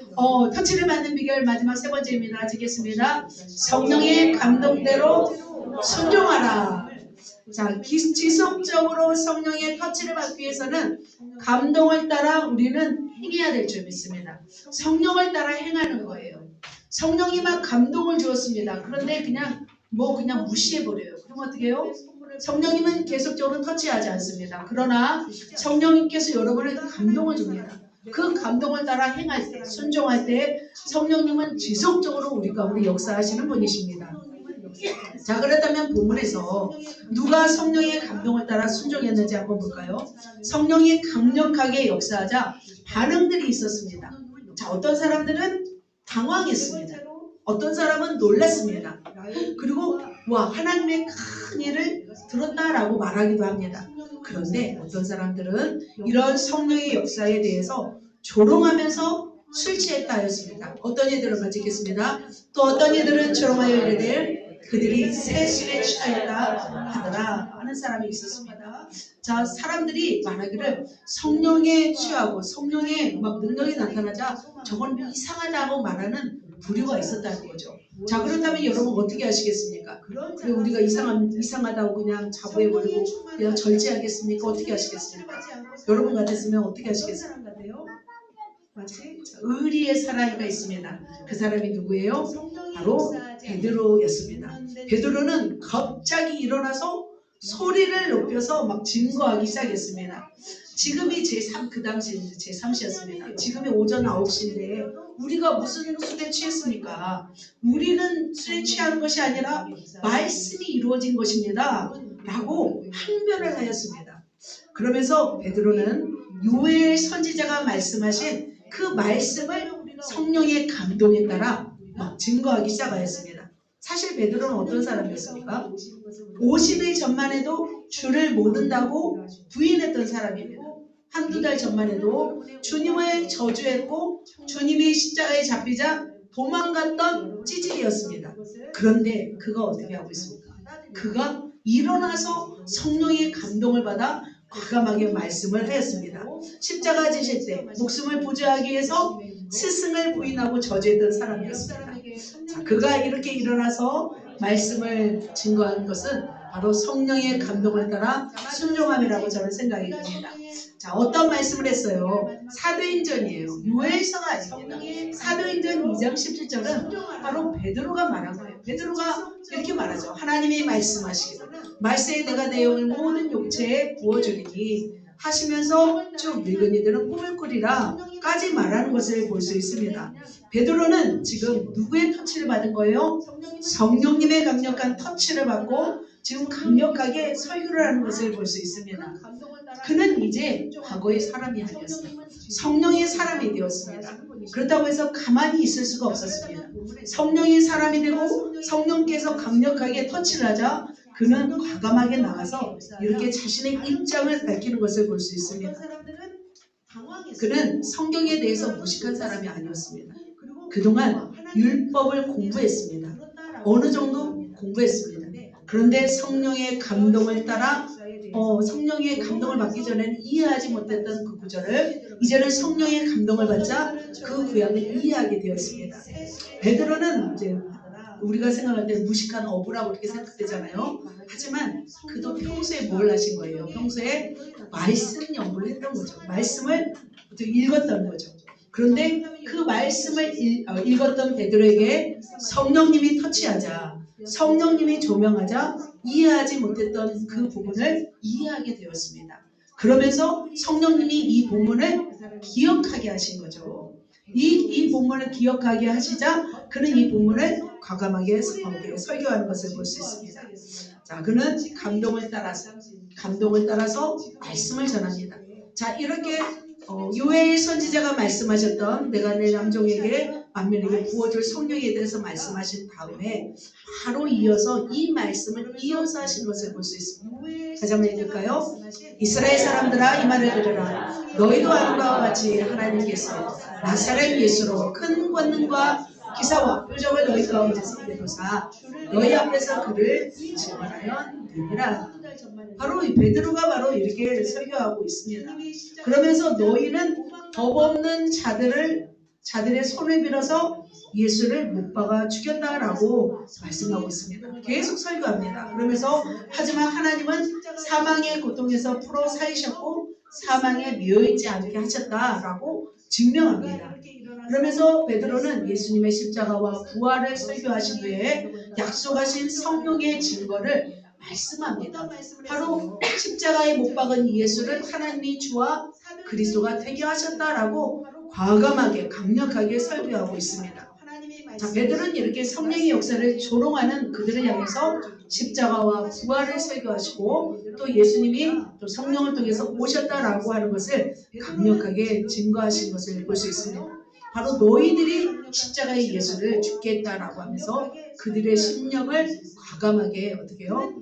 터치를 받는 비결 마지막 세 번째입니다. 듣겠습니다. 성령의 감동대로 순종하라. 자, 지속적으로 성령의 터치를 받기 위해서는 감동을 따라 우리는 행해야 될 줄 믿습니다. 성령을 따라 행하는 거예요. 성령이 막 감동을 주었습니다. 그런데 그냥 무시해버려요. 그럼 어떻게 해요? 성령님은 계속적으로 터치하지 않습니다. 그러나 성령님께서 여러분에게 감동을 줍니다. 그 감동을 따라 행할 때, 순종할 때 성령님은 지속적으로 우리 가운데 역사하시는 분이십니다. 자, 그렇다면 본문에서 누가 성령의 감동을 따라 순종했는지 한번 볼까요? 성령이 강력하게 역사하자 반응들이 있었습니다. 자, 어떤 사람들은 당황했습니다. 어떤 사람은 놀랐습니다. 그리고 와, 하나님의 큰 일을 들었다라고 말하기도 합니다. 그런데 어떤 사람들은 이런 성령의 역사에 대해서 조롱하면서 술 취했다 하였습니다. 어떤 이들은 같이 읽겠습니다. 또 어떤 이들은 조롱하여 이르되 그들이 새 술에 취하였다 하더라 하는 사람이 있었습니다. 자, 사람들이 말하기를 성령에 취하고 성령의 막 능력이 나타나자 저건 이상하다고 말하는 부류가 있었다는 거죠. 자, 그렇다면 여러분 어떻게 하시겠습니까? 그래, 우리가 이상하다고 그냥 자부해버리고 그냥 절제하겠습니까? 어떻게 하시겠습니까? 여러분 같았으면 어떻게 하시겠습니까? 의리의 사람이가 있습니다. 그 사람이 누구예요? 바로 베드로였습니다. 베드로는 갑자기 일어나서 소리를 높여서 막 증거하기 시작했습니다. 지금이 그 당시 제3시였습니다. 지금이 오전 9시인데 우리가 무슨 술에 취했습니까? 우리는 술에 취한 것이 아니라 말씀이 이루어진 것입니다. 라고 항변을 하였습니다. 그러면서 베드로는 요엘 선지자가 말씀하신 그 말씀을 성령의 감동에 따라 막 증거하기 시작하였습니다. 사실 베드로는 어떤 사람이었습니까? 50일 전만 해도 주를 모른다고 부인했던 사람입니다. 한두 달 전만 해도 주님을 저주했고 주님이 십자가에 잡히자 도망갔던 찌질이었습니다. 그런데 그가 어떻게 하고 있습니까? 그가 일어나서 성령의 감동을 받아 과감하게 말씀을 하였습니다. 십자가 지실 때 목숨을 부지하기 위해서 스승을 부인하고 저주했던 사람이었습니다. 자, 그가 이렇게 일어나서 말씀을 증거한 것은 바로 성령의 감동을 따라 순종함이라고 저는 생각이 듭니다. 자, 어떤 말씀을 했어요? 사도행전이에요. 요엘서가 아닙니다. 사도행전 2장 17절은 바로 베드로가 말한 거예요. 베드로가 이렇게 말하죠. 하나님이 말씀하시기를 말세에 내가 내 영을 모든 육체에 부어주리니 하시면서 쭉 늙은 이들은 꿈을 꾸리라 까지 말하는 것을 볼 수 있습니다. 베드로는 지금 누구의 터치를 받은 거예요? 성령님의 강력한 터치를 받고 지금 강력하게 설교를 하는 것을 볼 수 있습니다. 그는 이제 과거의 사람이 아니었어요. 성령의 사람이 되었습니다. 그렇다고 해서 가만히 있을 수가 없었습니다. 성령이 사람이 되고 성령께서 강력하게 터치를 하자 그는 과감하게 나가서 이렇게 자신의 입장을 밝히는 것을 볼 수 있습니다. 그는 성경에 대해서 무식한 사람이 아니었습니다. 그동안 율법을 공부했습니다. 어느 정도 공부했습니다. 그런데 성령의 감동을 따라 성령의 감동을 받기 전에는 이해하지 못했던 그 구절을 이제는 성령의 감동을 받자 그 구약을 이해하게 되었습니다. 베드로는 이제 우리가 생각할 때 무식한 어부라고 이렇게 생각되잖아요. 하지만 그도 평소에 뭘 하신 거예요? 평소에 말씀 연구를 했던 거죠. 말씀을 읽었던 거죠. 그런데 그 말씀을 읽었던 베드로에게 성령님이 터치하자, 성령님이 조명하자 이해하지 못했던 그 부분을 이해하게 되었습니다. 그러면서 성령님이 이 본문을 기억하게 하신 거죠. 이 본문을 기억하게 하시자 그는 이 본문을 과감하게 설교하는 것을 볼 수 있습니다. 자, 그는 감동을 따라서 말씀을 전합니다. 자, 이렇게 요엘 선지자가 말씀하셨던 내가 내 남종에게 만민에게 부어줄 성령에 대해서 말씀하신 다음에 바로 이어서 이 말씀을 이어서 하신 것을 볼 수 있습니다. 다시 한번 읽을까요? 이스라엘 사람들아 이 말을 들으라. 너희도 아는 바와 같이 하나님께서 나사렛 예수로 큰 권능과 기사와 표적을 너희 가운데서 베푸사 너희 앞에서 그를 증언하였느니라. 바로 이 베드로가 바로 이렇게 설교하고 있습니다. 그러면서 너희는 법 없는 자들의 손을 빌어서 예수를 못 박아 죽였다라고 말씀하고 있습니다. 계속 설교합니다. 그러면서 하지만 하나님은 사망의 고통에서 풀어 살리셨고 사망에 미어있지 않게 하셨다라고 증명합니다. 그러면서 베드로는 예수님의 십자가와 부활을 설교하신 후에 약속하신 성령의 증거를 말씀합니다. 바로 십자가에 못 박은 예수를 하나님이 주와 그리스도가 되게 하셨다라고 과감하게 강력하게 설교하고 있습니다. 자, 베드로는 이렇게 성령의 역사를 조롱하는 그들을 향해서 십자가와 부활을 설교하시고 또 예수님이 또 성령을 통해서 오셨다라고 하는 것을 강력하게 증거하신 것을 볼 수 있습니다. 바로 너희들이 십자가의 예수를 죽게 했다라고 하면서 그들의 심령을 과감하게 어떻게 해요?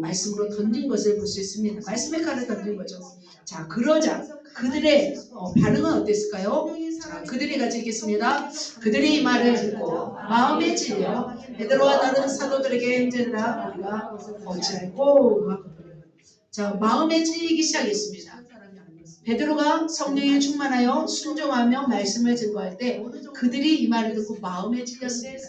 말씀으로 던진 것을 볼 수 있습니다. 말씀의 칼을 던진 거죠. 자, 그러자 그들의 반응은 어땠을까요? 자, 그들이 같이 읽겠습니다. 그들이 이 말을 듣고 마음에 찔려 베드로와 다른 사도들에게 행전하라 우리가 어찌할꼬. 자, 마음에 찔리기 시작했습니다. 베드로가 성령에 충만하여 순종하며 말씀을 증거할 때 그들이 이 말을 듣고 마음에 찔렸습니다.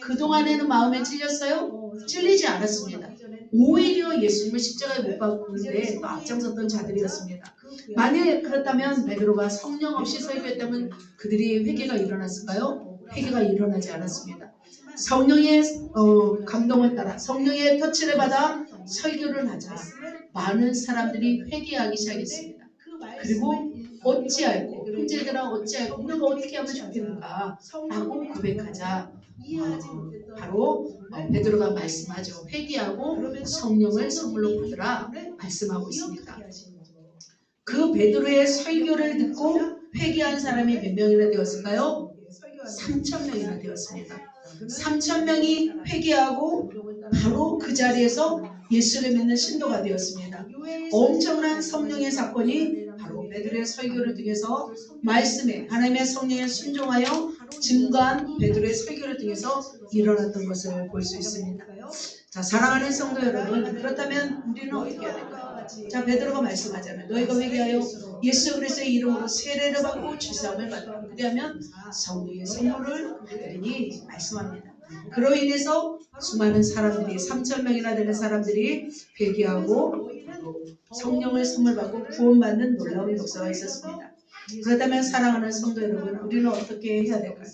그동안에는 마음에 찔렸어요? 찔리지 않았습니다. 오히려 예수님을 십자가에 못 박는데 또 앞장섰던 자들이었습니다. 만일 그렇다면 베드로가 성령 없이 설교했다면 그들이 회개가 일어났을까요? 회개가 일어나지 않았습니다. 성령의 감동을 따라 성령의 터치를 받아 설교를 하자 많은 사람들이 회개하기 시작했습니다. 그리고 어찌할꼬 형제들아 어찌할꼬 우리가 어떻게 하면 좋겠는가 라고 고백하자 바로 베드로가 말씀하죠. 회개하고 성령을 선물로 받으라 말씀하고 있습니다. 그 베드로의 설교를 듣고 회개한 사람이 몇 명이나 되었을까요? 3,000명이나 되었습니다. 3,000명이 회개하고 바로 그 자리에서 예수를 믿는 신도가 되었습니다. 엄청난 성령의 사건이 바로 베드로의 설교를 통해서 말씀에 하나님의 성령에 순종하여 증거한 베드로의 설교를 통해서 일어났던 것을 볼 수 있습니다. 자, 사랑하는 성도 여러분, 그렇다면 우리는 어떻게 해야 될까요? 자, 베드로가 말씀하잖아요. 너희가 회개하여 예수 그리스도의 이름으로 세례를 받고 죄사함을 받으라. 그리하면 성령의 선물을 받으리니 말씀합니다. 그로 인해서 수많은 사람들이 3,000명이나 되는 사람들이 회개하고 성령을 선물 받고 구원받는 놀라운 역사가 있었습니다. 그렇다면 사랑하는 성도 여러분, 우리는 어떻게 해야 될까요?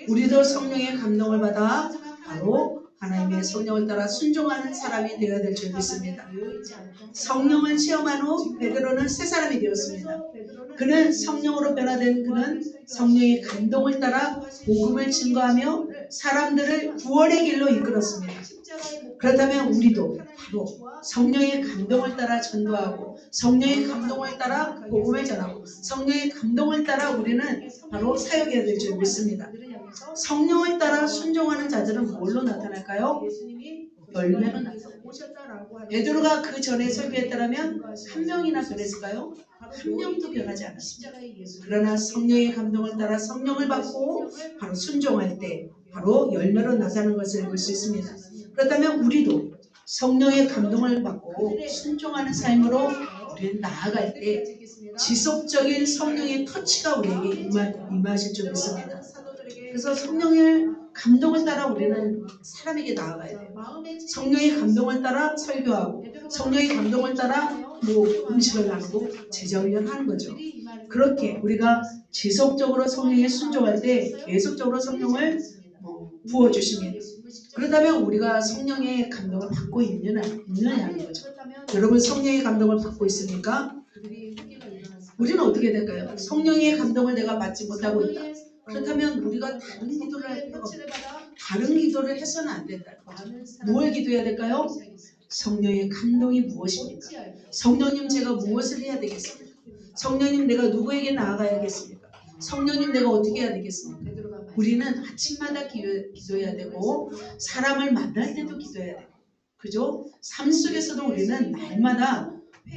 우리도 성령의 감동을 받아 바로 하나님의 성령을 따라 순종하는 사람이 되어야 될 줄 믿습니다. 성령을 체험한 후 베드로는 새 사람이 되었습니다. 그는 성령으로 변화된 그는 성령의 감동을 따라 복음을 증거하며 사람들을 구원의 길로 이끌었습니다. 그렇다면 우리도 바로 성령의 감동을 따라 전도하고 성령의 감동을 따라 복음을 전하고 성령의 감동을 따라 우리는 바로 사역해야 될 줄 믿습니다. 성령을 따라 순종하는 자들은 뭘로 나타날까요? 열매로 나타납니다. 베드로가 그 전에 설교했다면 한 명이나 변했을까요? 한 명도 변하지 않았습니다. 그러나 성령의 감동을 따라 성령을 받고 바로 순종할 때 바로 열매로 나타나는 것을 볼 수 있습니다. 그렇다면 우리도 성령의 감동을 받고 순종하는 삶으로 우리는 나아갈 때 지속적인 성령의 터치가 우리에게 임하실 줄 믿습니다. 그래서 성령의 감동을 따라 우리는 사람에게 나아가야 돼요. 성령의 감동을 따라 설교하고 성령의 감동을 따라 음식을 나누고 제자훈련하는 거죠. 그렇게 우리가 지속적으로 성령에 순종할 때 계속적으로 성령을 부어주십니다. 그렇다면 우리가 성령의 감동을 받고 있느냐는 거죠. 여러분 성령의 감동을 받고 있습니까? 우리는 어떻게 될까요? 성령의 감동을 내가 받지 못하고 있다. 그렇다면 우리가 다른 기도를 할 필요가 없다. 다른 기도를 해서는 안 된다. 뭘 기도해야 될까요? 성령의 감동이 무엇입니까? 성령님 제가 무엇을 해야 되겠습니까? 성령님 내가 누구에게 나아가야겠습니까? 성령님 내가 어떻게 해야 되겠습니까? 우리는 아침마다 기도해야 되고 사람을 만날 때도 기도해야 되고 그죠? 삶 속에서도 우리는 날마다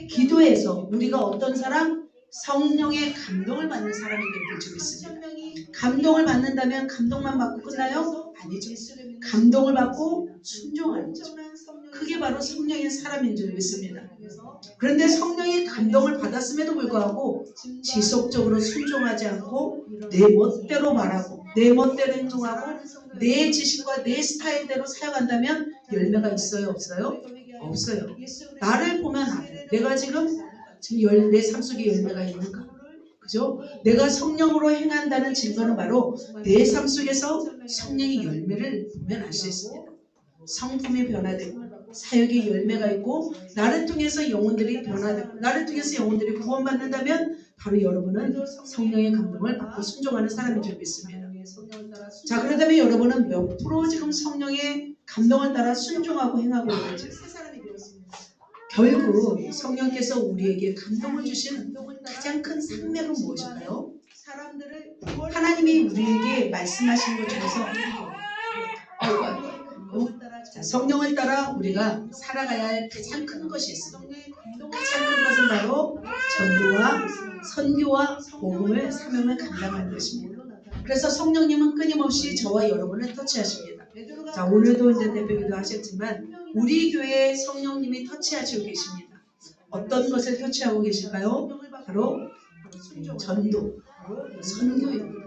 기도해서 우리가 어떤 사람? 성령의 감동을 받는 사람이 될 줄 믿습니다. 감동을 받는다면 감동만 받고 끝나요? 아니죠. 감동을 받고 순종하는 거죠. 그게 바로 성령의 사람인 줄 믿습니다. 그런데 성령의 감동을 받았음에도 불구하고 지속적으로 순종하지 않고 내 멋대로 말하고 내 멋대로 행동하고 내 지식과 내 스타일대로 사역한다면 열매가 있어요? 없어요? 없어요. 나를 보면 알아요. 내가 지금 내 삶 속에 열매가 있는가? 그죠? 내가 성령으로 행한다는 증거는 바로 내 삶 속에서 성령의 열매를 보면 알 수 있습니다. 성품이 변화되고 사역의 열매가 있고 나를 통해서 영혼들이 변화되고 나를 통해서 영혼들이 구원받는다면 바로 여러분은 성령의 감동을 받고 순종하는 사람인 줄 믿습니다. 자, 그렇다면 여러분은 몇 프로 지금 성령의 감동을 따라 순종하고 행하고 있는지. 결국 성령께서 우리에게 감동을 주신 가장 큰 산맥은 무엇일까요? 하나님이 우리에게 말씀하신 것 중에서 자, 성령을 따라 우리가 살아가야 할 가장 큰 것이 있습니다. 가장 큰 것은 바로 전도와 선교와 복음을 사명을 감당하는 것입니다. 그래서 성령님은 끊임없이 저와 여러분을 터치하십니다. 자, 오늘도 이제 대표기도 하셨지만 우리 교회에 성령님이 터치하시고 계십니다. 어떤 것을 터치하고 계실까요? 바로 전도, 선교입니다.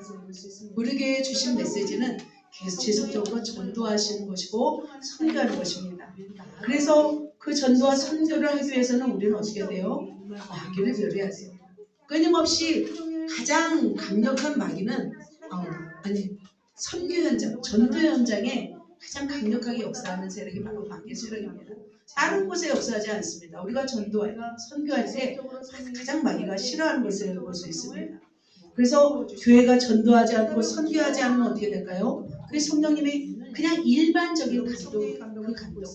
우리 교회에 주신 메시지는 계속 지속적으로 전도하시는 것이고 선교하는 것입니다. 그래서 그 전도와 선교를 하기 위해서는 우리는 어떻게 돼요? 마귀를 멸해야 돼요. 끊임없이 가장 강력한 마귀는 선교 현장, 전도 현장에 가장 강력하게 역사하는 세력이 바로 마귀 세력입니다. 다른 곳에 역사하지 않습니다. 우리가 전도할, 선교할 때 가장 마귀가 싫어하는 것을 볼 수 있습니다. 그래서 교회가 전도하지 않고 선교하지 않으면 어떻게 될까요? 그 성령님이 그냥 일반적인 감동, 그 감동,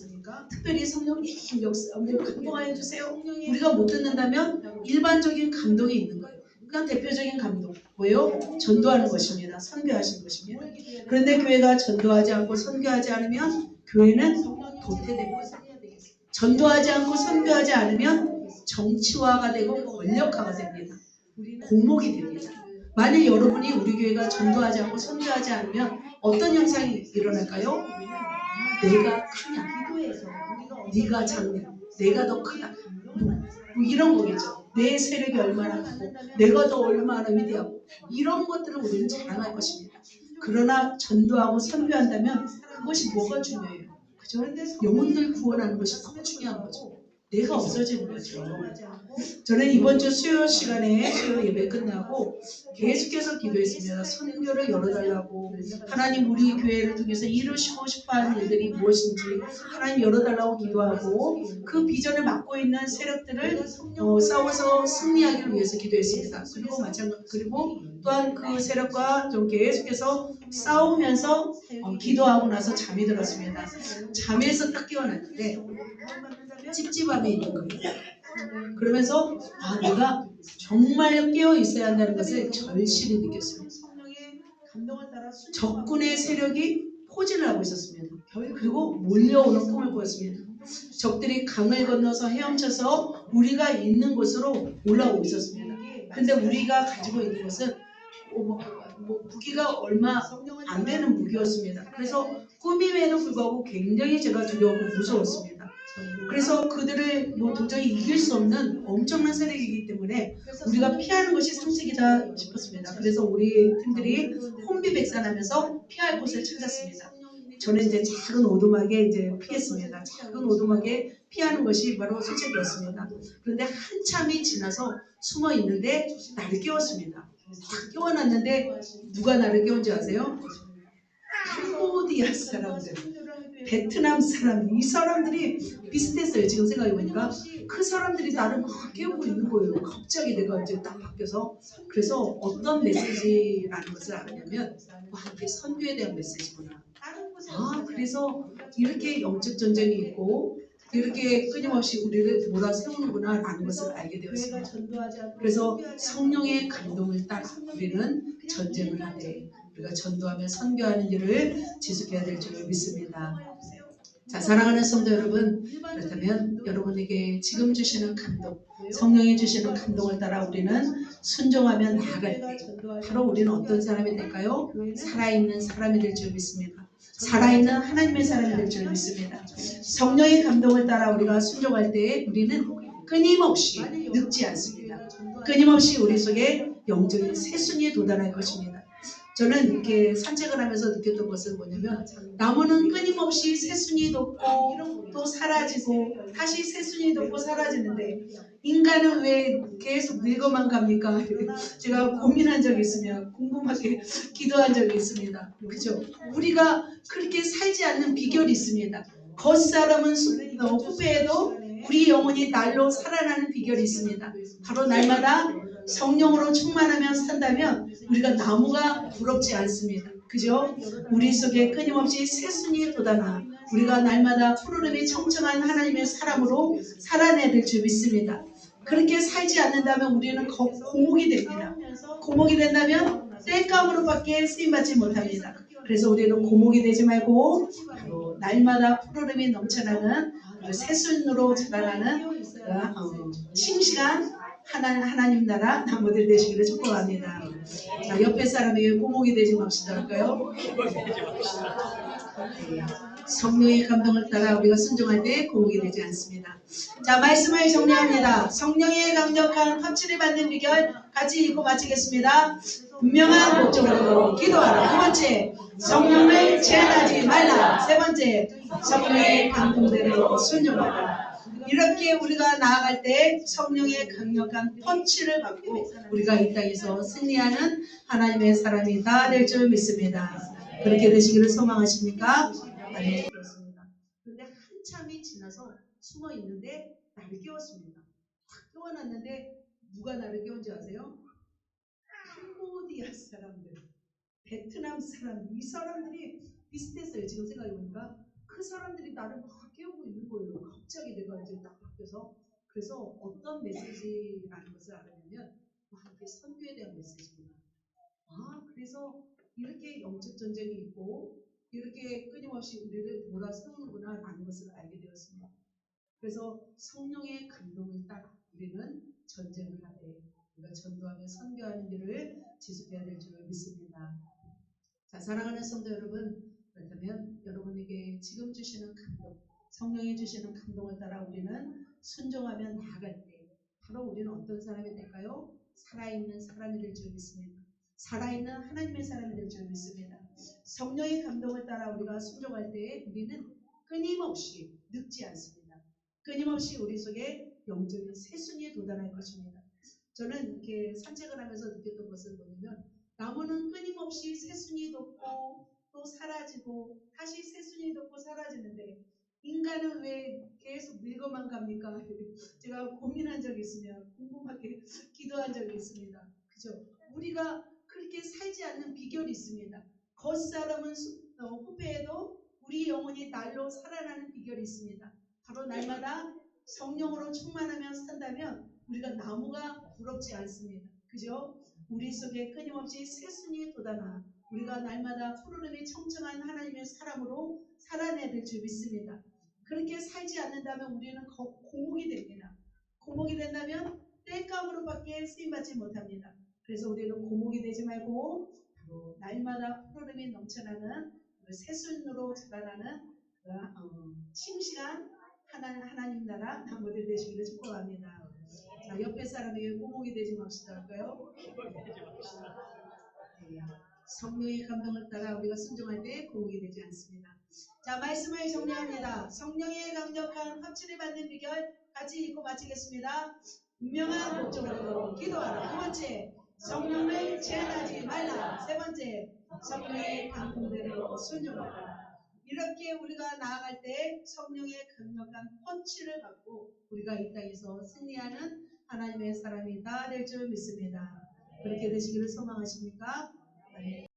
특별히 성령님 역사, 감동하여 주세요. 우리가 못 듣는다면 일반적인 감동이 있는 거예요. 그냥 대표적인 감동, 뭐예요? 전도하는 것입니다. 선교하시는 것입니다. 그런데 교회가 전도하지 않고 선교하지 않으면 교회는 도태된 거죠. 전도하지 않고 선교하지 않으면 정치화가 되고 권력화가 됩니다. 공목이 됩니다. 만약 여러분이 우리 교회가 전도하지 않고 선교하지 않으면 어떤 현상이 일어날까요? 내가 크냐, 네가 작냐, 내가 더 크다, 뭐 이런 거겠죠. 내 세력이 얼마나 크고 내가 더 얼마나 위대하고 이런 것들을 우리는 자랑할 것입니다. 그러나 전도하고 선교한다면 그것이 뭐가 중요해요? 그죠? 영혼들 구원하는 것이 너무 중요한 거죠. 내가 없어지는 거죠. 저는 이번 주 수요 시간에 수요 예배 끝나고 계속해서 기도했습니다. 선교를 열어달라고, 하나님 우리 교회를 통해서 이루시고 싶어하는 일들이 무엇인지 하나님 열어달라고 기도하고, 그 비전을 맡고 있는 세력들을 싸워서 승리하기를 위해서 기도했습니다. 그리고 또한 그 세력과 좀 계속해서 싸우면서 기도하고 나서 잠이 들었습니다. 잠에서 딱 깨어났는데 찝찝함이 있는 거예요. 그러면서 내가 정말 깨어 있어야 한다는 것을 절실히 느꼈어요. 적군의 세력이 포진을 하고 있었습니다. 그리고 몰려오는 꿈을 꾸었습니다. 적들이 강을 건너서 헤엄쳐서 우리가 있는 곳으로 올라오고 있었습니다. 근데 우리가 가지고 있는 것은 무기가 얼마 안 되는 무기였습니다. 그래서 꿈임에도 불구하고 굉장히 제가 두려웠고 무서웠습니다. 그래서 그들을 도저히 이길 수 없는 엄청난 세력이기 때문에 우리가 피하는 것이 상책이다 싶었습니다. 그래서 우리 팀들이 혼비백산하면서 피할 곳을 찾았습니다. 저는 이제 작은 오두막에 이제 피했습니다. 작은 오두막에 피하는 것이 바로 수책이었습니다. 그런데 한참이 지나서 숨어 있는데 나를 깨웠습니다. 딱 깨워놨는데 누가 나를 깨운지 아세요? 캄보디아 사람들, 베트남 사람, 이 사람들이 비슷했어요. 지금 생각해보니까 그 사람들이 나를 막 깨우고 있는 거예요. 갑자기 내가 이제 딱 바뀌어서. 그래서 어떤 메시지라는 것을 알았냐면 이게 선교에 대한 메시지구나. 그래서 이렇게 영적 전쟁이 있고 이렇게 끊임없이 우리를 몰아세우는구나 라는 것을 알게 되었습니다. 그래서 성령의 감동을 따라 우리는 전쟁을 하되 우리가 전도하며 선교하는 일을 지속해야 될 줄을 믿습니다. 자, 사랑하는 성도 여러분, 그렇다면 여러분에게 지금 주시는 감동, 성령이 주시는 감동을 따라 우리는 순종하며 나아갈 때 바로 우리는 어떤 사람이 될까요? 살아있는 사람이 될 줄 믿습니다. 살아있는 하나님의 사람이 될 줄 믿습니다. 성령의 감동을 따라 우리가 순종할 때 우리는 끊임없이 늙지 않습니다. 끊임없이 우리 속에 영적인 새순이에 도달할 것입니다. 저는 이렇게 산책을 하면서 느꼈던 것은 뭐냐면 나무는 끊임없이 새순이 돋고 또 사라지고 다시 새순이 돋고 사라지는데 인간은 왜 계속 늙어만 갑니까? 제가 고민한 적이 있으면 궁금하게 기도한 적이 있습니다. 그죠? 우리가 그렇게 살지 않는 비결이 있습니다. 겉사람은 후배에도 우리 영혼이 날로 살아나는 비결이 있습니다. 바로 날마다 성령으로 충만하며 산다면 우리가 나무가 부럽지 않습니다. 그죠? 우리 속에 끊임없이 새순이 돋아나 우리가 날마다 푸르름이 청청한 하나님의 사람으로 살아내야 될 줄 믿습니다. 그렇게 살지 않는다면 우리는 고목이 됩니다. 고목이 된다면 땔감으로밖에 쓰임받지 못합니다. 그래서 우리는 고목이 되지 말고 바로 날마다 푸르름이 넘쳐나는 새순으로 자라나는 싱싱한 하나님 나라 나무들 되시기를 축복합니다. 자, 옆에 사람에게 고목이 되지 맙시다 할까요? 성령의 감동을 따라 우리가 순종할 때 고목이 되지 않습니다. 자, 말씀을 정리합니다. 성령의 강력한 터치를 받는 비결 같이 읽고 마치겠습니다. 분명한 목적으로 기도하라. 두 번째, 성령을 제한하지 말라. 세 번째, 성령의 감동대로 순종하라. 이렇게 우리가 나아갈 때 성령의 강력한 펀치를 받고 우리가 이 땅에서 승리하는 하나님의 사람이 다 될 줄 믿습니다. 그렇게 되시기를 소망하십니까? 네, 그렇습니다. 그런데 한참이 지나서 숨어 있는데 나를 깨웠습니다. 확 깨워놨는데 누가 나를 깨운지 아세요? 캄보디아 사람들, 베트남 사람, 이 사람들이 비슷했어요. 지금 생각해보니까 그 사람들이 나를 막 깨우고 있는 거예요. 갑자기 내가 이제 딱 바뀌어서. 그래서 어떤 메시지라는 것을 알았냐면 이게 선교에 대한 메시지구나. 그래서 이렇게 영적 전쟁이 있고 이렇게 끊임없이 우리를 몰아세우는구나 라는 것을 알게 되었습니다. 그래서 성령의 감동을 따라 우리는 전쟁을 하되 우리가 전도하며 선교하는 일을 지속해야 될 줄 믿습니다. 자, 사랑하는 성도 여러분, 그렇다면 여러분에게 지금 주시는 감동, 성령이 주시는 감동을 따라 우리는 순종하며 나아갈 때 바로 우리는 어떤 사람이 될까요? 살아있는 사람이 될 줄 믿습니다. 살아있는 하나님의 사람이 될 줄 믿습니다. 성령의 감동을 따라 우리가 순종할 때 우리는 끊임없이 늙지 않습니다. 끊임없이 우리 속에 영적인 새순이에 도달할 것입니다. 저는 이렇게 산책을 하면서 느꼈던 것은 뭐냐면 나무는 끊임없이 새순이 돋고 또 사라지고 다시 새순이 돋고 사라지는데 인간은 왜 계속 늙어만 갑니까? 제가 고민한 적이 있으면 궁금하게 기도한 적이 있습니다. 그죠? 우리가 그렇게 살지 않는 비결이 있습니다. 겉사람은 후패해도 우리 영혼이 날로 살아나는 비결이 있습니다. 바로 날마다 성령으로 충만하며 산다면 우리가 나무가 부럽지 않습니다. 그죠? 우리 속에 끊임없이 새순이 돋아나 우리가 날마다 푸르름이 청청한 하나님의 사람으로 살아내야 될 줄 믿습니다. 그렇게 살지 않는다면 우리는 고목이 됩니다. 고목이 된다면 땔감으로밖에 쓰임받지 못합니다. 그래서 우리는 고목이 되지 말고 바로 날마다 푸르름이 넘쳐나는 새순으로 자라나는 싱싱한 하나님 나라 나무들 되시기를 축복합니다. 자, 옆에 사람에게 고목이 되지 맙시다 할까요? 네. 성령의 감동을 따라 우리가 순종할 때 고목이 되지 않습니다. 자, 말씀을 정리합니다. 성령의 강력한 터치를 받는 비결 같이 읽고 마치겠습니다. 분명한 목적으로 기도하라. 두 번째, 성령을 제한하지 말라. 세 번째, 성령의 감동대로 순종하라. 이렇게 우리가 나아갈 때 성령의 강력한 펀치를 받고 우리가 이 땅에서 승리하는 하나님의 사람이 다 될 줄 믿습니다. 그렇게 되시기를 소망하십니까? 네.